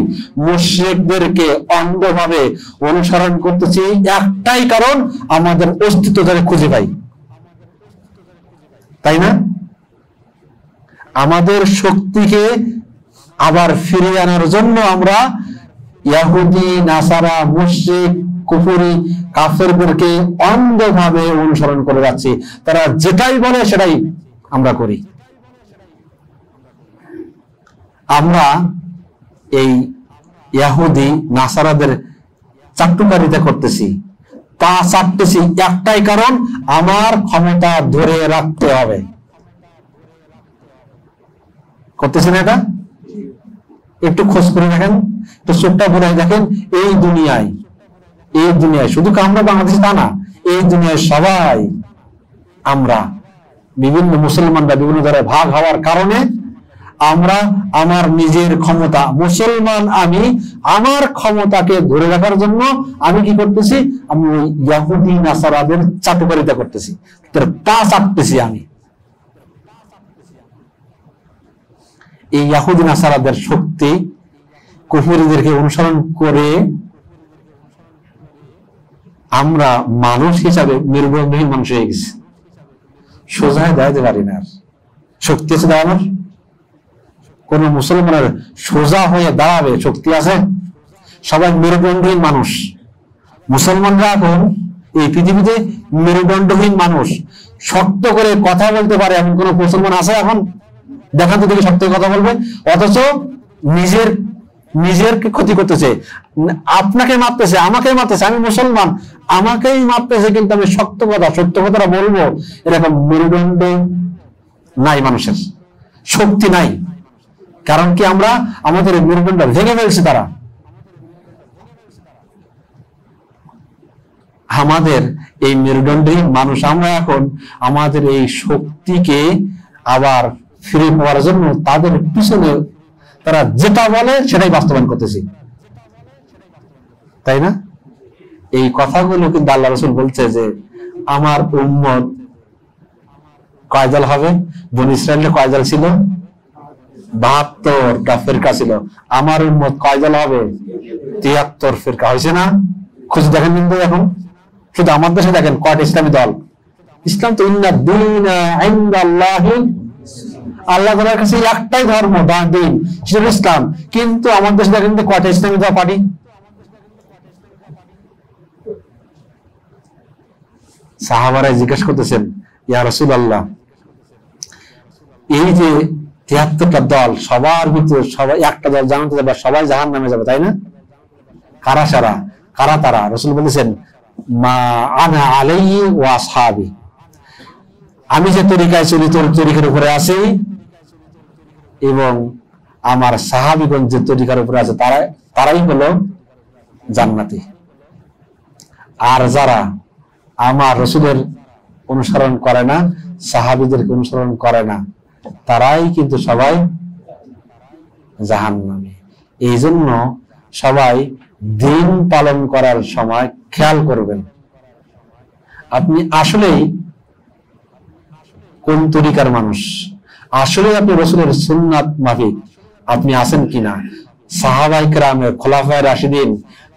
মুশরিকদেরকে অন্ধভাবে অনুসরণ করতেছি। একটাই কারণ, আমাদের অস্তিত্ব যাতে খুঁজে পাই, তাই না? আমাদের শক্তিকে আবার ফিরিয়ে আনার জন্য আমরা ইহুদি, নাসারা, মুশরিক, কুফরি, কাফেরদেরকে অন্ধভাবে অনুসরণ করে যাচ্ছি। তারা যেটাই বলে সেটাই আমরা করি। আমরা এই ইহুদি, নাসারাদের চাট্টুকারিতা করতেছি, পা চাটতেছি, একটাই কারণ, আমার ক্ষমতা ধরে রাখতে হবে। করতেছি না এটা? একটু খোঁজ করে দেখেন, একটু চোখটা ঘুরাই দেখেন। এই দুনিয়ায় শুধু আমরা বাংলাদেশ তা না, এই দুনিয়ায় সবাই আমরা বিভিন্ন মুসলমানরা বিভিন্ন ধরনের ভাগ হওয়ার কারণে আমরা আমার নিজের ক্ষমতা, মুসলমান আমি, আমার ক্ষমতাকে ধরে রাখার জন্য আমি কি করতেছি? আমি ওই ইহুদি, নাসারাদের চাটুকারিতা করতেছি, তার পা চাটতেছি আমি। এই ইহুদি, নাসারাদের শক্তি, কুফরিদেরকে অনুসরণ করে আমরা মানুষ হিসাবে মেরুদণ্ডহীন মানুষ হয়ে গেছি। সোজা দাঁড়াতে পারি না। শক্তি আছে দাঁড়ানোর? কোন মুসলমানের সোজা হয়ে দাঁড়াবে শক্তি আছে? সবাই মেরুদণ্ডহীন মানুষ। মুসলমানরা এখন এই পৃথিবীতে মেরুদণ্ডহীন মানুষ। শক্ত করে কথা বলতে পারে এমন কোন মুসলমান আছে এখন? দেখা তো দেখি শক্ত কথা বলবে, অথচ নিজেরকে ক্ষতি করতেছে। আপনাকে মারতেছে, আমাকে মারতেছে, আমি মুসলমান, আমাকেই মারতেছে, কিন্তু আমি সত্য কথাটা বলবো, এরকম মেরুদণ্ড নাই, মানুষের শক্তি নাই। কারণ কি? আমরা আমাদের মেরুদণ্ড ভেঙে ফেলছি। তারা আমাদের এই মেরুদণ্ডহীন মানুষ, আমরা এখন আমাদের এই শক্তিকে আবার ফিরে পাওয়ার জন্য তাদের পিছনে তারা যেটা বলে সেটাই বাস্তবায়ন করতেছি, তাই না? এই কথাগুলো কিন্তু আল্লাহ রাসূল বলছে যে আমার উম্মত কয় দল হবে? বনী ইসরাইলের কয় দল ছিল? 72টা ফিরকা ছিল। আমার উম্মত কয় দল হবে? 73 ফিরকা। হয়েছে না? খুঁজে দেখেন কিন্তু এখন শুধু আমার দেশে দেখেন কয়টা ইসলামী দল। ইসলাম তো ইন্না দীনা ইনদাল্লাহি, আল্লাহ তাআলার কাছে একটাই ধর্ম, দিন, সেটা ইসলাম। কিন্তু আমার দেশে দেখেন তো কয়টা ইসলামী দল পার্টি। সাহাবারা জিজ্ঞেস করতেছেন, ইয়া রাসূলুল্লাহ, এই যে 73টা দল, সবার ভিতরে সবাই একটা দল জান্নাতে যাবে, সবাই জাহান্নামে যাবে, তাই না? কারা তারা? রাসূল বলেছেন, মা আনা আলাইহি ওয়া আসহাবি, আমি যে তরিকায় চলি, তোর তরিকার উপরে আছি, এবং আমার সাহাবীগণ যে তরিকার উপরে আছে তারাই হলো জান্নাতি। আর যারা আমার রাসূলের অনুসরণ করে না, সাহাবীদেরকে অনুসরণ করে না, তারাই কিন্তু সবাই জাহান্নামী। এই জন্য সবাই দিন পালন করার সময় খেয়াল করবেন আপনি আসলেই কোন তরিকার মানুষ, আসলে আপনি রাসূলের সুন্নাত মাফিক আপনি আছেন কিনা, সাহাবায়ে কেরামের খোলাফায়ে রাশিদিন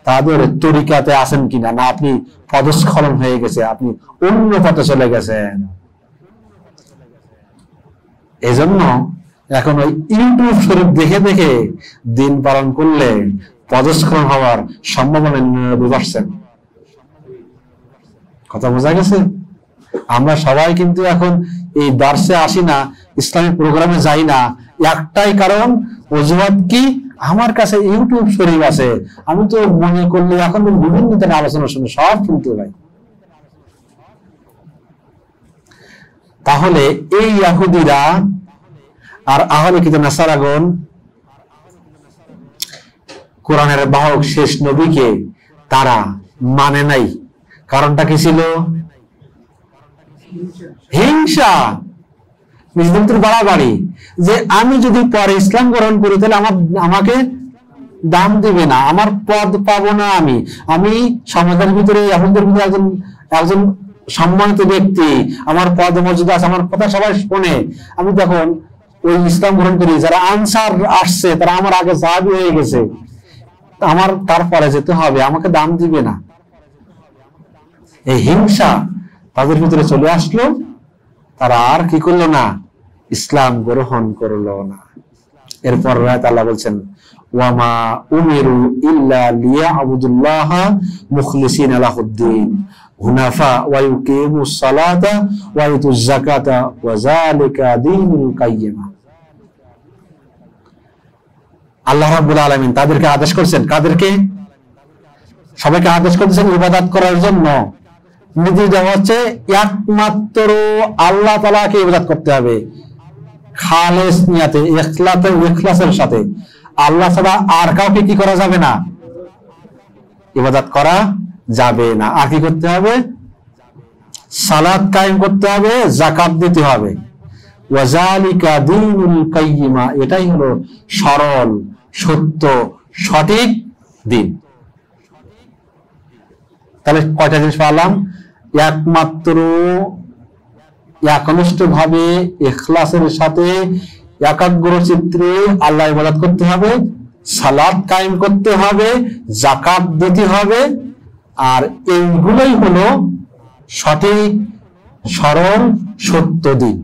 তাদের তরিকাতে আছেন কিনা, না আপনি পদস্খলন হয়ে গেছে, আপনি অন্য পথে চলে গেছেন। এজন্য এখন ওই ইউটিউব শরীফ দেখে দেখে দিন পালন করলে পদস্খলন হওয়ার সম্ভাবনা 90%। কথা বোঝা গেছে? আমরা সবাই কিন্তু এখন এই দার্সে আসি না, ইসলামিক প্রোগ্রামে যাই না, একটাই কারণ, অজুহাত কি? আমার কাছে ইউটিউব শরীফ আছে, আমি তো মনে করলে এখন বিভিন্ন ধরনের আলোচনা শুনে সব শুনতে পাই। তাহলে এই ইহুদিরা আর আহলে কিতাব নাসারাগণ কোরআনের বাহক শেষ নবীকে তারা মানে নাই। কারণটা কি ছিল? হিংসা, নিজেদের বাড়াবাড়ি, যে আমি যদি পরে ইসলাম গ্রহণ করি তাহলে আমাকে দাম দিবে না, আমার পদ পাবো না, আমি সমাজের ভিতরে আমাদের ভিতরে একজন সম্মানিত ব্যক্তি, আমার পদ মর্যাদা আছে, আমার কথা সবাই শোনে। আমি তখন ওই ইসলাম গ্রহণ করি, যারা আনসার আসছে তারা আমার আগে সাহাবী হয়ে গেছে, আমার তারপরে যেতে হবে, আমাকে দাম দিবে না। এই হিংসা তাদের ভিতরে চলে আসলো, তারা আর কি করলো না? ইসলাম গ্রহণ করলো না। এরপর আল্লাহ বলছেন, ওয়ামা উমিরু ইল্লা লিয়াবুদুল্লাহ মুখলিসিনা লাহুদ্দিন হুনাফা ওয়া ইউকিমুস সালাতা ওয়া ইউতুজ যাকাতা ওয়া যালিকা দীনুল কাইয়্যিম। আল্লাহ রাব্বুল আলামিন তাদেরকে আদেশ করেছেন, কাদেরকে? সবাইকে আদেশ করেছেন ইবাদত করার জন্য। নির্দেশ দেওয়া হচ্ছে একমাত্র আল্লাহ তাআলাকে ইবাদত করতে হবে, খালেস নিয়াতে, ইখলাসের সাথে। আল্লাহ ছাড়া আর কাউকে কি করা যাবে না? ইবাদত করা যাবে না। আর কি করতে হবে? সালাত কায়েম করতে হবে, যাকাত দিতে হবে। ওয়া যালিকা দীনুল কাইয়্যিম, এটাই হলো সরল, সত্য, সঠিক দিন। তাহলে কয়টা জিনিস পেলাম? একমাত্র একনিষ্ঠ ভাবে ইখলাসের সাথে একাগ্র চিত্রে আল্লাহ ইবাদত করতে হবে, সালাত কায়েম করতে হবে, যাকাত দিতে হবে। আর এইগুলোই হলো সঠিক, সরল, সত্য দিন।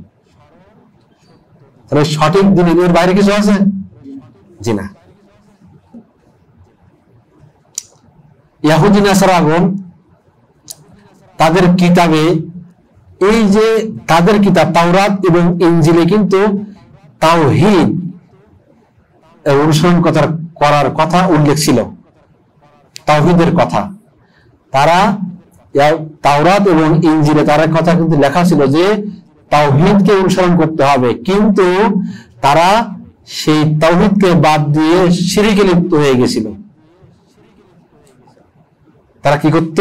তাহলে সঠিক দিন, এর বাইরে কিছু আছে? জি না। ইহুদি নাসারাগণ তাদের কিতাবে, এই যে তাদের কিতাব তাওরাত এবং ইনজিলে কিন্তু তাওহীদ অনুসরণ করার কথা উল্লেখ ছিল, তাওহীদের কথা। তারা তাওরাত এবং ইনজিলে তার কথা কিন্তু লেখা ছিল যে তাওহীদকে অনুসরণ করতে হবে, কিন্তু তারা সেই তাওহীদকে বাদ দিয়ে শিরকে লিপ্ত হয়ে গেছিল। তারা কি করত?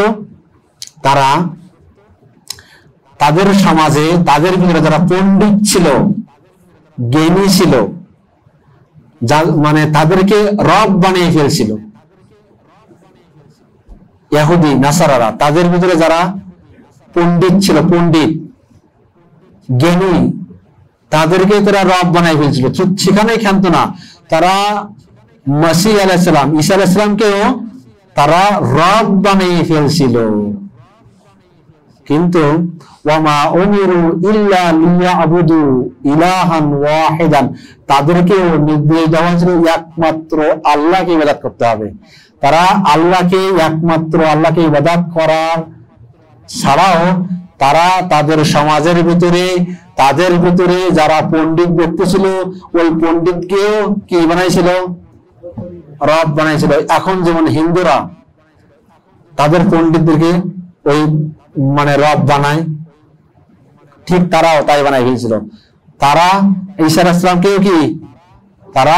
তারা তাদের সমাজে, তাদের ভিতরে যারা পণ্ডিত ছিল, জ্ঞানী ছিল, মানে তাদেরকে রব বানিয়ে ফেলছিল। ইহুদি নাসারারা তাদের ভিতরে যারা পণ্ডিত ছিল, পণ্ডিত জ্ঞানী, তাদেরকে তারা রব বানিয়ে ফেলছিল। সেখানেই ক্ষান্ত না, তারা মসিহ আলাইহিস সালাম, ঈসা আলাইহিস সালামকেও তারা রব বানিয়ে ফেলছিল। কিন্তু ওয়ামা উমিরু ইল্লা লিয়াবুদু ইলাহান ওয়াহিদান, তাদেরকেও নির্দেশ দেওয়া হয়েছিল একমাত্র আল্লাহকে ইবাদত করতে হবে। তারা একমাত্র আল্লাহকে ইবাদত করার ছাড়াও তারা তাদের সমাজের ভিতরে, তাদের ভিতরে যারা পণ্ডিত ব্যক্তি ছিল, ওই পণ্ডিতকেও কি বানাইছিল? রব বানাইছিল। এখন যেমন হিন্দুরা তাদের পণ্ডিতদেরকে ওই মানে রব বানায়, ঠিক তারাও তাই বানাই ফেলছিল। তারা ঈসা আলাইহিস সালামকেও কি তারা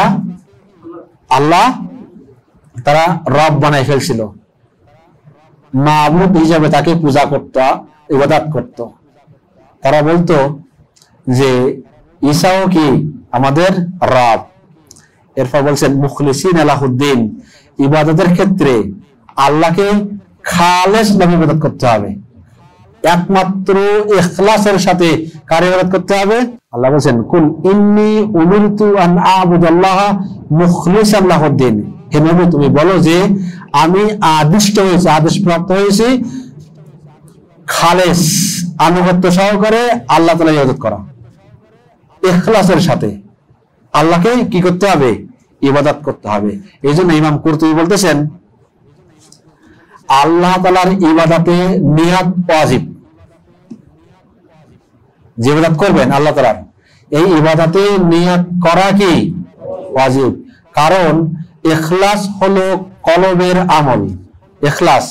আল্লাহ, তারা রব বানাই ফেলছিল। মাবুদ হিসাবে তাকে পূজা করত, ইবাদত করত। তারা বলতো যে ঈসাও কি আমাদের রব। এরপর বলছেন মুখলিসিন লাহুদ্দিন, ইবাদতের ক্ষেত্রে আল্লাহকে খালেস ভাবে ইবাদত করতে হবে, একমাত্র ইখলাসের সাথে কার ইবাদত করতে হবে? আল্লাহ বলেন কুল ইন্নী উমিরতু আন আ'বুদাল্লাহ মুখলিসান লাহুদ্দিন, হে নবী তুমি বলো যে আমি আদেশপ্রাপ্ত হয়েছি খালেস, আনুগত্য সহকারে আল্লাহ তাআলা ইবাদত করা, ইখলাসের সাথে আল্লাহকে কি করতে হবে? ইবাদত করতে হবে। এই জন্য ইমাম কুরতুবী বলতেছেন আল্লাহ তাআলার ইবাদতে নিয়াত ওয়াজিব। যে ইবাদত করবেন আল্লাহ তাআলার, এই ইবাদতে নিয়াত করা কি ওয়াজিব। কারণ ইখলাস হলো কলবের আমল। ইখলাস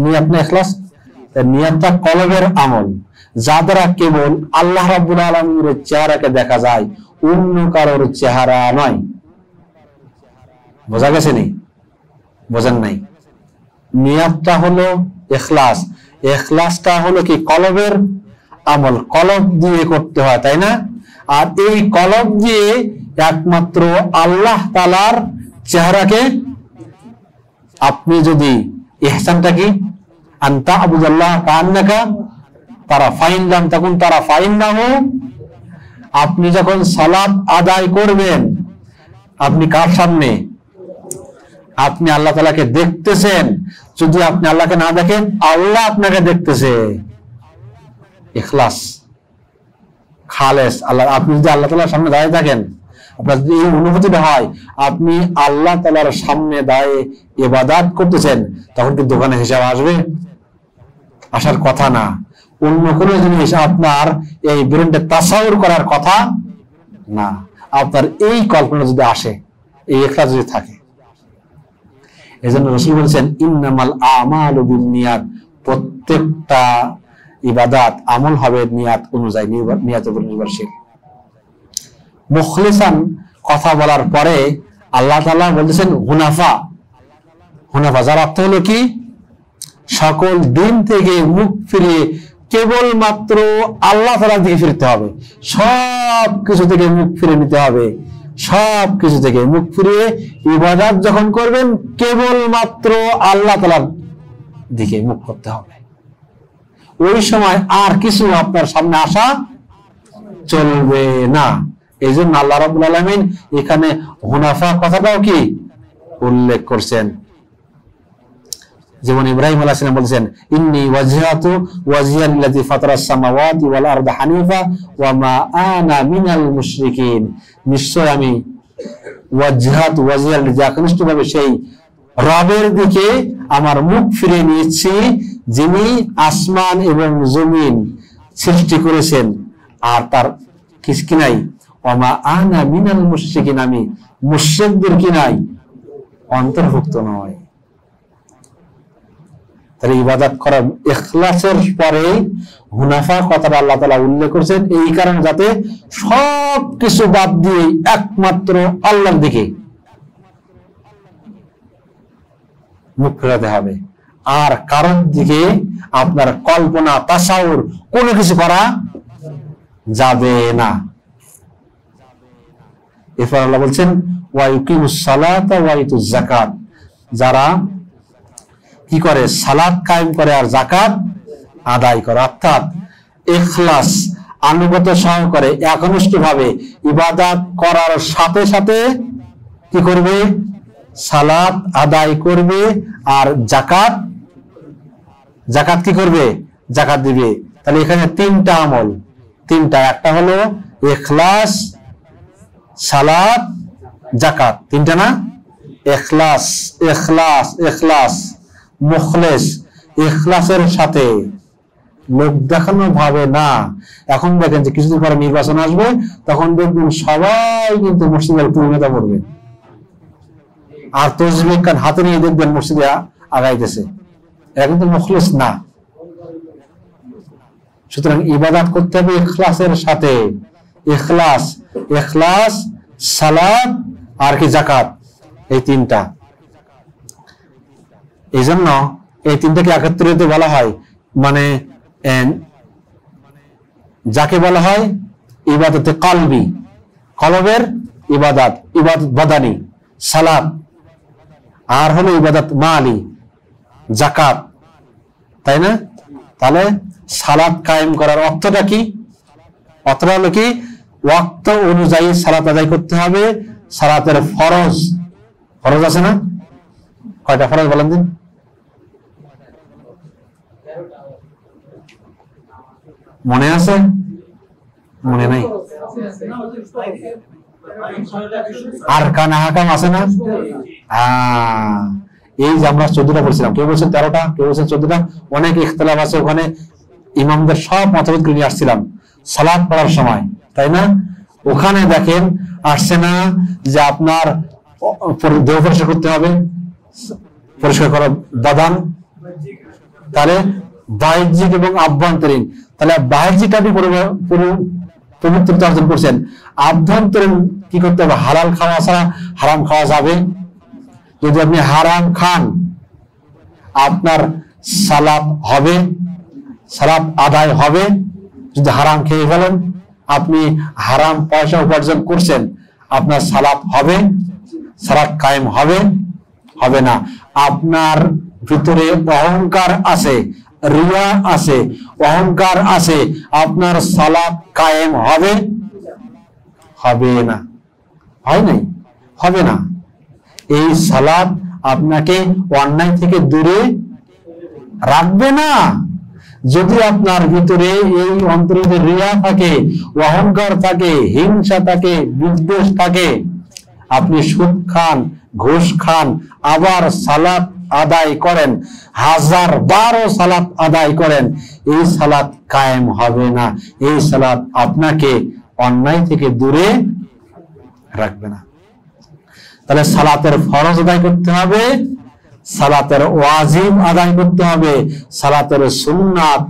নিয়ত না, ইখলাস নিয়তটা কলবের আমল, যা দ্বারা কেবল আল্লাহ রাব্বুল আলামিনের চেহারাকে দেখা যায়, অন্য কারোর চেহারা নয়। বোঝা গেছে নি? বোঝেন নাই? নিয়তটা হলো ইখলাস, ইখলাসটা হলো কি কলবের আমল, কলব দিয়ে করতে হয়, তাই না? আর এই কলব দিয়ে একমাত্র আল্লাহ তাআলার চেহারাকে, আপনি যদি ইহসানটা কি, আনতা আবুদাল্লাহ কান্নাকা তারা ফাইন লাম তখন তারা ফাইন নাহু, আপনি যখন সালাত আদায় করবেন, আপনি কার সামনে? আপনি আল্লাহ তাআলাকে দেখতেছেন। যদি আপনি আল্লাহকে না দেখেন, আল্লাহ আপনাকে দেখতেছে। ইখলাস, খালেস আল্লাহ। আপনি যদি আল্লাহ তাআলার সামনে দাঁড়িয়ে থাকেন, আপনার যদি এই অনুভূতিটা হয় আপনি আল্লাহ তাআলার সামনে দাঁড়িয়ে ইবাদত করতেছেন, তখন কি দোকানে হিসাব আসবে? আসার কথা না। অন্য কোনো জিনিস আপনার এই ব্রেনটা তাসাউর করার কথা না। আপনার এই কল্পনা যদি আসে, এই ইখলাস যদি থাকে, এজন্য রাসূল বলেছেন ইন্নামাল আমালু বিন্নিয়াত, প্রত্যেকটা ইবাদত আমল হবে নিয়াত অনুযায়ী, নিয়াতের উপর নির্ভরশীল। মুখলিসান কথা বলার পরে আল্লাহ তাআলা বলতেছেন হুনাফা। হুনাফা যার অর্থ হলো কি, সকল দিন থেকে মুখ ফিরিয়ে কেবলমাত্র আল্লাহ তাআলার দিকে ফিরতে হবে, সব কিছু থেকে মুখ ফিরে নিতে হবে, সব কিছু থেকে মুখ ফিরিয়ে ইবাদত যখন করবেন কেবলমাত্র আল্লাহ তাআলার দিকে মুখ করতে হবে। ওই সময় আর কিছু আপনার সামনে আসা চলবে না। এই জন্য আল্লাহ রাব্বুল আলামিন এখানে হুনাফা কথাটাও কি উল্লেখ করছেন। যেমন ইব্রাহিম আলাইহিস সালাম বলেছেন ইন্নী ওয়াজহাতু ওয়াজহিয়া লিল্লাযী ফাতারাস সামাওয়াতি ওয়াল আরদা হানিফা ওয়া মা আনা মিনাল মুশরিকিন, নিশ্চয় আমি ওয়াজহাতু ওয়াজহিয়া লিল্লাযী, একনিষ্ঠভাবে সেই রবের দিকে আমার মুখ ফিরে নিয়েছি যিনি আসমান এবং জমিন সৃষ্টি করেছেন, আর তার কি নাই, ওয়া মা আনা মিনাল মুশরিকিন, আমি মুশরিকদের কি নাই, অন্তর্ভুক্ত নয়। তাহলে ইবাদত করার ইখলাসের পরে হুনাফা কথাটা আল্লাহ তাআলা উল্লেখ করেছেন এই কারণে, যাতে সব কিছু বাদ দিয়ে একমাত্র আল্লাহর দিকে মুখ ফেরাতে হবে, আর কারোর দিকে আপনার কল্পনা তাসাউর কোনো কিছু করা যাবে না। এরপর আল্লাহ বলছেন ওয়া ইকিমুস সালাতা ওয়া ইতুজ যাকাত, যারা কি করে, সালাত কায়েম করে আর যাকাত আদায় করে, অর্থাৎ ইখলাস আনুগত্য সহকারে একনিষ্ঠভাবে ইবাদত করার সাথে সাথে কি করবে, সালাত আদায় করবে আর যাকাত, যাকাত কি করবে, যাকাত দিবে। তাহলে এখানে তিনটা আমল, তিনটা, একটা হলো ইখলাস, সালাত, যাকাত, তিনটা না? ইখলাস, ইখলাস, ইখলাস, মুখলিস, ইখলাসের সাথে লোক দেখানো ভাবে না। এখন দেখেন যে কিছুদিন পরে নির্বাচন আসবে, তখন দেখবেন সবাই কিন্তু মসজিদের পূর্ণতা করবে, আর তাসবিহ কান হাতে নিয়ে দেখবেন মসজিদে আগাইতেছে, এরা কিন্তু মুখলিস না। সুতরাং ইবাদত করতে হবে ইখলাসের সাথে, ইখলাস, ইখলাস, সালাত আর কি যাকাত, এই তিনটা। এই জন্য এই তিনটাকে একত্রিত বলা হয়, মানে যাকে বলা হয় ইবাদতে কলবি, কলবের ইবাদত, ইবাদত বাদানি সালাত, আর হলো ইবাদত মালি যাকাত, তাই না? তাহলে সালাত কায়েম করার অর্থটা কি? অর্থটা হলো কি, ওয়াক্ত অনুযায়ী সালাত আদায় করতে হবে। সালাতের ফরজ, ফরজ আছে না? কয়টা ফরজ বলেন দিন? মনে আছে? মনে নাই? আর কানা হাকাম আছে না? এই যে আমরা 14টা বলছিলাম, কেউ বলছেন 13টা, কেউ বলছেন 14টা, অনেক ইখতিলাফ আছে ওখানে। ইমামদের সব মতভেদ নিয়ে আসছিলাম সালাত পড়ার সময়, তাই না? ওখানে দেখেন আসছে না যে আপনার দেহ পরিষ্কার করতে হবে, পরিষ্কার করা বাদান, তাহলে বাহ্যিক এবং আভ্যন্তরীণ, তাহলে বাহ্যিক আপনি পবিত্রতা অর্জন করছেন, আভ্যন্তরীণ কি করতে হবে? হালাল খাওয়া ছাড়া হারাম খাওয়া যাবে? যদি আপনি হারাম খান আপনার সালাত হবে, সালাত আদায় হবে। যদি হারাম খেয়ে ফেলেন, আপনি হারাম পয়সা উপার্জন করছেন, আপনার সালাত হবে? সালাত কায়েম হবে? হবে না। আপনার ভিতরে অহংকার আছে, রিয়া আছে, অহংকার আছে, আপনার সালাত কায়েম হবে? হবে না। হয় নাই? হবে না। এই সালাত আপনাকে অন্যায় থেকে দূরে রাখবে না। যদি আপনার ভিতরে এই অন্তরে রিয়া থাকে, অহংকার থাকে, হিংসা থাকে, বিদ্বেষ থাকে, আপনি সুদ খান, ঘুষ খান, আবার সালাত আদায় করেন, 1000 সালাত আদায় করেন, এই সালাত কায়েম হবে না। এই সালাত আপনাকে অন্যায় থেকে দূরে রাখবে না। তাহলে সালাতের ফরজ আদায় করতে হবে, সালাতের ওয়াজিব আদায় করতে হবে, সালাতের সুন্নাত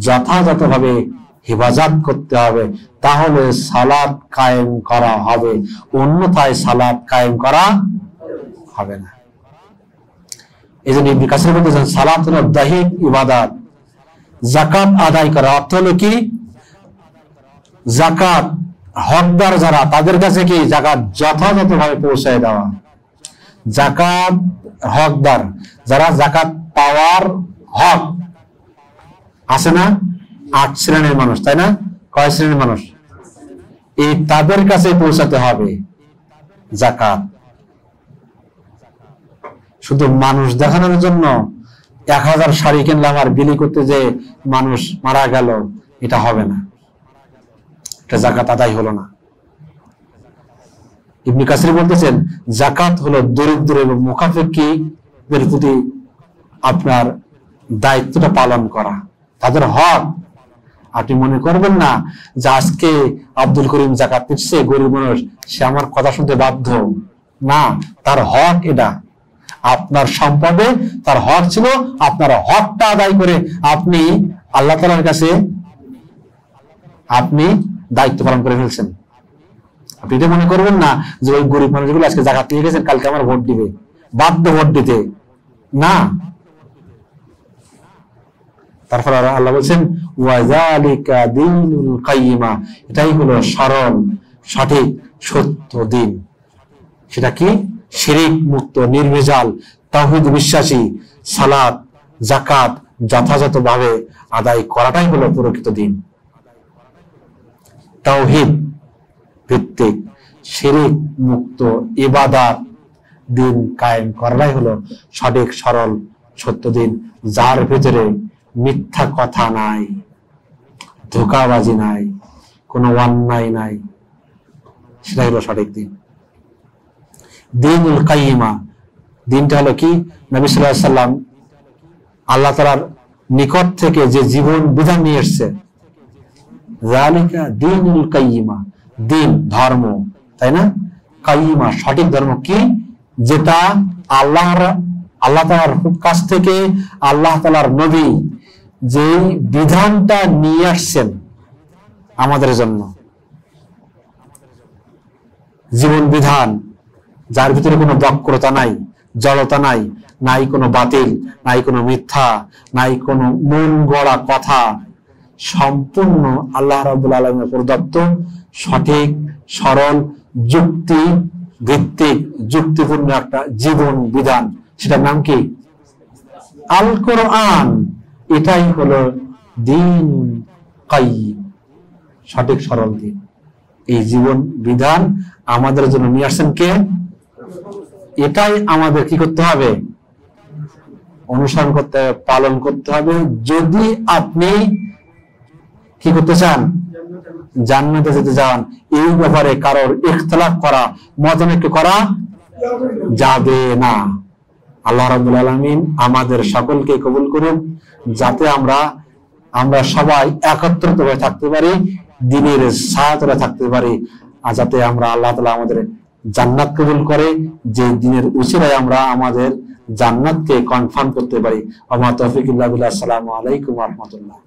যথাযথভাবে হেফাজত করতে হবে, তাহলে সালাত কায়েম করা হবে, অন্যথায় সালাত কায়েম করা হবে না। এই জন্য ইবনে কাসির বলতেছেন সালাত হলো দাহিক ইবাদত। যাকাত আদায় করা অর্থ হলো কি? যাকাত হকদার যারা, তাদের কাছে কি যাকাত যথাযথভাবে পৌঁছায় দেওয়া। যাকাত হকদার যারা, যাকাত পাওয়ার হক আছে না, 8 শ্রেণীর মানুষ, তাই না? কয় শ্রেণীর মানুষ? এই তাদের কাছে পৌঁছাতে হবে যাকাত। শুধু মানুষ দেখানোর জন্য 1000 শাড়ি কিনলাম আর বিলি করতে যে মানুষ মারা গেল, এটা হবে না, এটা যাকাত আদায় হলো না। ইবনে কাসির বলতেছেন যাকাত হলো দরিদ্র এবং মুখাফেক্ষীদের প্রতি আপনার দায়িত্বটা পালন করা, তাদের হক। আপনি মনে করবেন না যে আজকে আব্দুল করিম যাকাত নিচ্ছে, গরিব মানুষ, সে আমার কথা শুনতে বাধ্য না, তার হক এটা। আপনার সম্পদে তার হক ছিল, আপনার হকটা আদায় করে আপনি আল্লাহ তাআলার কাছে আপনি দায়িত্ব পালন করে ফেলছেন। আপনি এটা মনে করবেন না যে ওই গরিব মানুষগুলো আজকে যাকাত নিয়ে গেছেন, কালকে আমার ভোট দিবে, বাধ্য ভোট দিতে না। তারপর আল্লাহ বলছেন ওয়াযালিকা দীনুল কাইয়্যিমা, এটাই হলো সরল সঠিক সত্য দিন। সেটা কি? শিরিক মুক্ত, নির্ভেজাল, তাওহীদ বিশ্বাসী, সালাত যাকাত যথাযথভাবে আদায় করাটাই হলো প্রকৃত দিন। তাওহীদ ভিত্তিক শিরিক মুক্ত ইবাদত দিন কায়েম করাটাই হলো সঠিক সরল সত্য দিন, যার ভিতরে মিথ্যা কথা নাই, ধোঁকাবাজি নাই, কোনো অন্যায় নাই, সেটাই হলো সঠিক দিন। দীনুল কাইয়্যিমা, দিনটা হলো কি? নবী সাল্লাল্লাহু আলাইহি ওয়াসাল্লাম আল্লাহ তাআলার নিকট থেকে যে জীবন বিধান নিয়ে এসেছে, যালিকা দীনুল কাইয়্যিমা, দিন ধর্ম, তাই না? কাইয়্যিমা সঠিক ধর্ম কি? যেটা আল্লাহ তাআলার কাছ থেকে আল্লাহ তাআলার নবী যে বিধানটা নিয়ে আসছেন আমাদের জন্য, জীবন বিধান, যার ভিতরে কোনো বক্রতা নাই, জড়তা নাই, নাই কোনো বাতিল, নাই কোনো মিথ্যা, নাই কোনো মন গড়া কথা, সম্পূর্ণ আল্লাহ রাব্বুল আলামিনের প্রদত্ত সঠিক সরল যুক্তি ভিত্তিক যুক্তিপূর্ণ একটা জীবন বিধান। সেটার নাম কি? আল কোরআন। এটাই হলো দিন কাইয়্যিম, সঠিক সরল দিন। এই জীবন বিধান আমাদের জন্য নিয়ে আসছেন কে? এটাই আমাদের কি করতে হবে? অনুসরণ করতে হবে, পালন করতে হবে, যদি আপনি কি করতে চান? জান্নাতে যেতে চান। এই ব্যাপারে কারোর ইখতিলাফ করা, মতানৈক্য করা যাবে না। আল্লাহ রাব্বুল আলামিন আমাদের সকলকে কবুল করুন, যাতে আমরা সবাই একত্রিত হয়ে থাকতে পারি, দ্বীনের সাথে থাকতে পারি। যাতে আমরা আল্লাহ তাআলা আমাদের জান্নাত কবুল করে, যে দিনের উসিলায় আমরা আমাদের জান্নাতকে কনফার্ম করতে পারি। ওয়া মা তাওফীক ইল্লা বিল্লাহ। আসসালামু আলাইকুম ওয়া রাহমাতুল্লাহ।